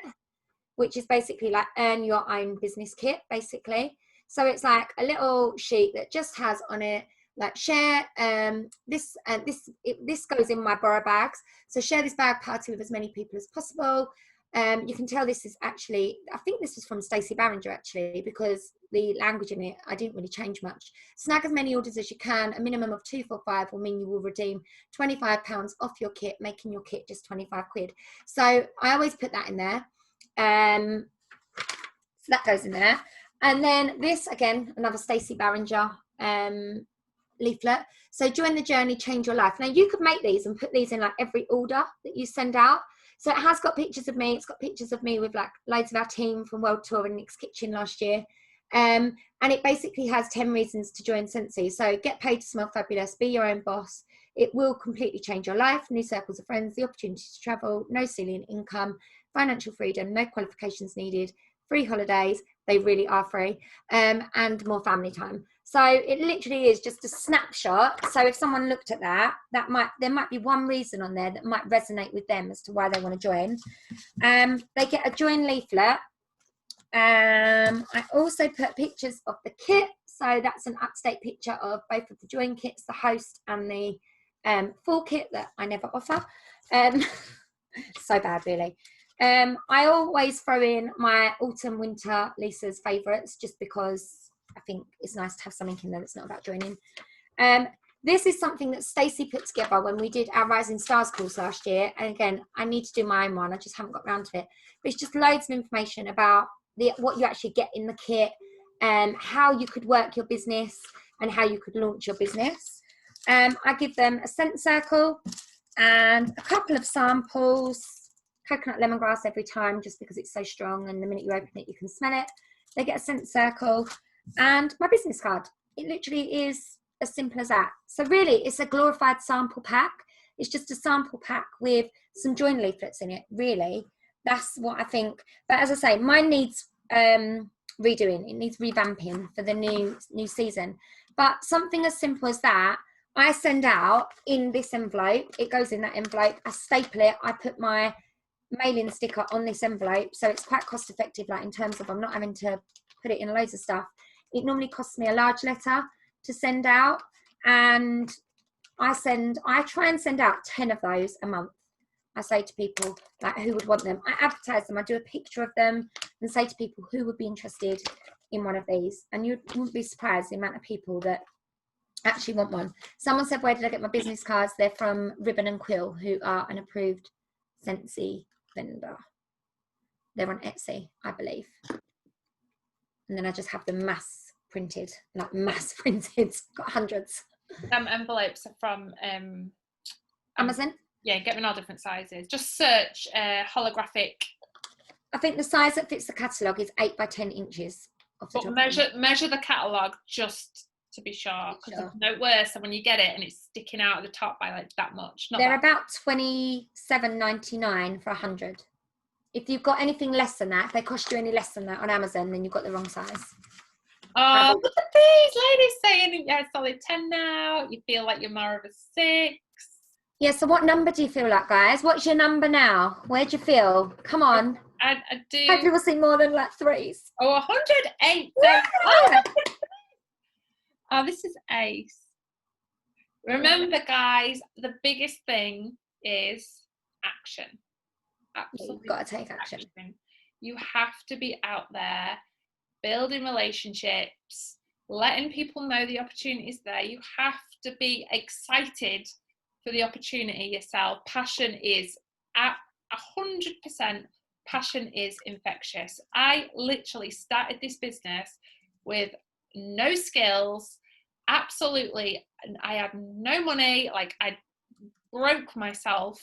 which is basically like earn your own business kit, basically. So it's like a little sheet that just has on it, like share this goes in my borrow bags. So share this bag party with as many people as possible. You can tell this is actually, I think this was from Stacey Barringer actually, because the language in it, I didn't really change much. Snag as many orders as you can. A minimum of 245 will mean you will redeem £25 off your kit, making your kit just 25 quid. So I always put that in there. So that goes in there. And then this, again, another Stacey Barringer leaflet. So join the journey, change your life. Now you could make these and put these in like every order that you send out. So it has got pictures of me. It's got pictures of me with like loads of our team from World Tour and Nick's Kitchen last year. And it basically has 10 reasons to join Scentsy. So get paid to smell fabulous, be your own boss. It will completely change your life. New circles of friends, the opportunity to travel, no ceiling income, financial freedom, no qualifications needed, free holidays. They really are free, and more family time. So it literally is just a snapshot. So if someone looked at that, there might be one reason on there that might resonate with them as to why they want to join. They get a join leaflet. I also put pictures of the kit. So that's an up-to-date picture of both of the join kits, the host and the full kit that I never offer. So bad, really. I always throw in my autumn winter Lisa's favourites just because I think it's nice to have something in there that's not about joining. This is something that Stacey put together when we did our Rising Stars course last year. And again, I need to do my own one. I just haven't got around to it. But it's just loads of information about what you actually get in the kit, how you could work your business and how you could launch your business. I give them a scent circle and a couple of samples. Coconut lemongrass every time just because it's so strong, and the minute you open it you can smell it. They get a scent circle and my business card. It literally is as simple as that. So really it's a glorified sample pack. It's just a sample pack with some join leaflets in it, really. That's what I think. But as I say, mine needs redoing. It needs revamping for the new season. But something as simple as that, I send out in this envelope. It goes in that envelope. I staple it. I put my mailing sticker on this envelope, so it's quite cost effective, like in terms of I'm not having to put it in loads of stuff. It normally costs me a large letter to send out, and I try and send out 10 of those a month. I say to people like who would want them. I advertise them. I do a picture of them and say to people who would be interested in one of these, and you wouldn't be surprised the amount of people that actually want one. Someone said, where did I get my business cards? They're from Ribbon and Quill, who are an approved Scentsy vendor. They're on Etsy, I believe. And then I just have them mass printed. Got hundreds. Envelopes are from Amazon. Yeah, get them in all different sizes. Just search holographic. I think the size that fits the catalogue is 8 by 10 inches. Off the But top measure the catalogue just to be sure. Because Sure. it's no worse than when you get it and it's sticking out of the top by like that much. Not They're that. about $27.99 for 100. If you've got anything less than that, if they cost you any less than that on Amazon, then you've got the wrong size. Oh, look at these ladies saying, yeah, solid 10 now. You feel like you're more of a 6. Yeah, so what number do you feel like, guys? What's your number now? Where do you feel? Come on. I do. Hopefully we'll see more than like 3s. Oh, 108. Oh, this is ace. Remember, guys, the biggest thing is action. Absolutely. You've got to take action. You have to be out there building relationships, letting people know the opportunities there. You have to be excited for the opportunity yourself. Passion is at 100%. Passion is infectious. I literally started this business with no skills, absolutely. I had no money. Like, I broke myself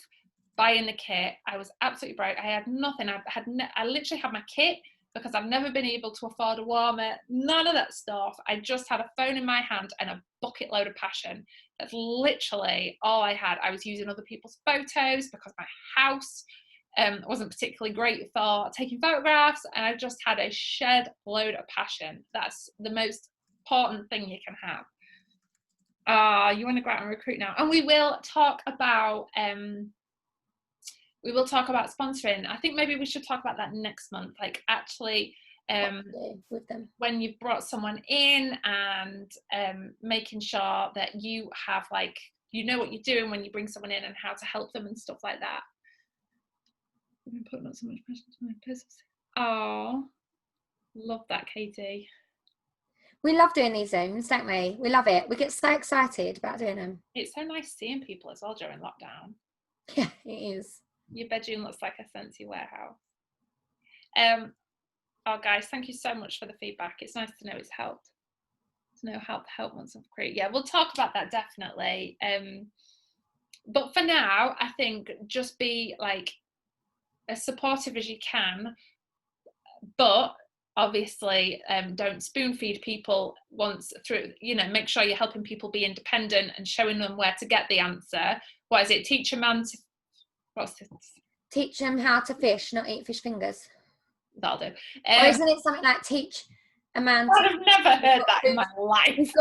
buying the kit. I was absolutely broke. I had nothing. I literally had my kit because I've never been able to afford a warmer, none of that stuff. I just had a phone in my hand and a bucket load of passion. That's literally all I had. I was using other people's photos because my house wasn't particularly great for taking photographs, and I just had a shed load of passion. That's the most important thing you can have. You want to go out and recruit now, and we will talk about sponsoring. I think maybe we should talk about that next month, like actually with them when you've brought someone in, and making sure that you have, like, you know what you're doing when you bring someone in and how to help them and stuff like that. I've been putting not so much pressure to my business. Oh, love that, Katie. We love doing these Zooms, don't we? We love it. We get so excited about doing them. It's so nice seeing people as well during lockdown. Yeah, it is. Your bedroom looks like a Scentsy warehouse. Oh, guys, thank you so much for the feedback. It's nice to know it's helped. To know how to help once I've created. Yeah, we'll talk about that definitely. But for now, I think just be like as supportive as you can, but obviously don't spoon feed people once through, make sure you're helping people be independent and showing them where to get the answer. What is it? Teach a man to, what's this? Teach them how to fish, not eat fish fingers. That'll do. Or isn't it something like teach a man to... I've never heard that in my life.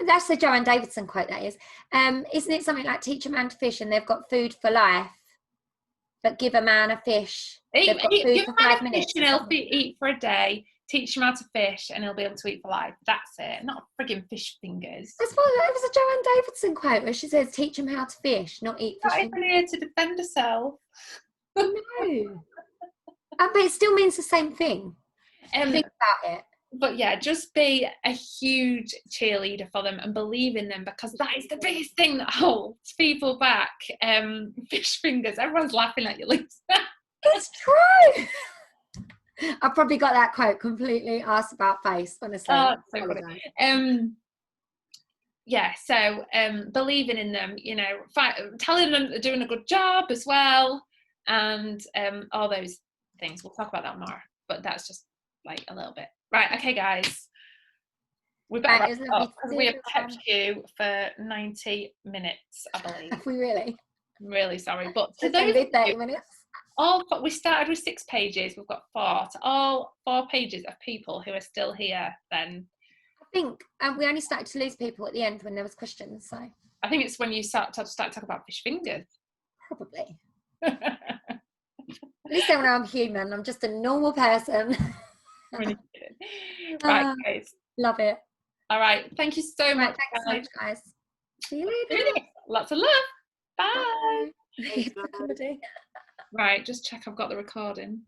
That's the Joanne Davidson quote, that is. Isn't it something like teach a man to fish and they've got food for life, but give a man a fish, they've got food for 5 minutes. And he'll eat for a day. Teach him how to fish and he'll be able to eat for life. That's it. Not frigging fish fingers. That's what it was, a Joanne Davidson quote where she says, teach him how to fish, not eat fish fingers. Not even here to defend herself. No. But it still means the same thing. Think about it. But yeah, just be a huge cheerleader for them and believe in them, because that is the biggest thing that holds people back. Fish fingers. Everyone's laughing at you, Lisa. It's true. I probably got that quote completely asked about face, honestly. Oh, so funny. Yeah, so believing in them, telling them they're doing a good job as well, and all those things. We'll talk about that more, but that's just like a little bit. Right, okay, guys. We better wrap up because we have kept you for 90 minutes, I believe. Have we really? I'm really sorry, but to those 30 minutes. We started with 6 pages. We've got 4. To all 4 pages of people who are still here. Then I think we only started to lose people at the end when there was questions. So I think it's when you start talking about fish fingers. Probably. At least they know I'm human. I'm just a normal person. Really right, guys. Love it. All right. Thank you so much. Thanks so much, guys. See you later. Lots of love. Bye. Bye. Right, just check I've got the recording.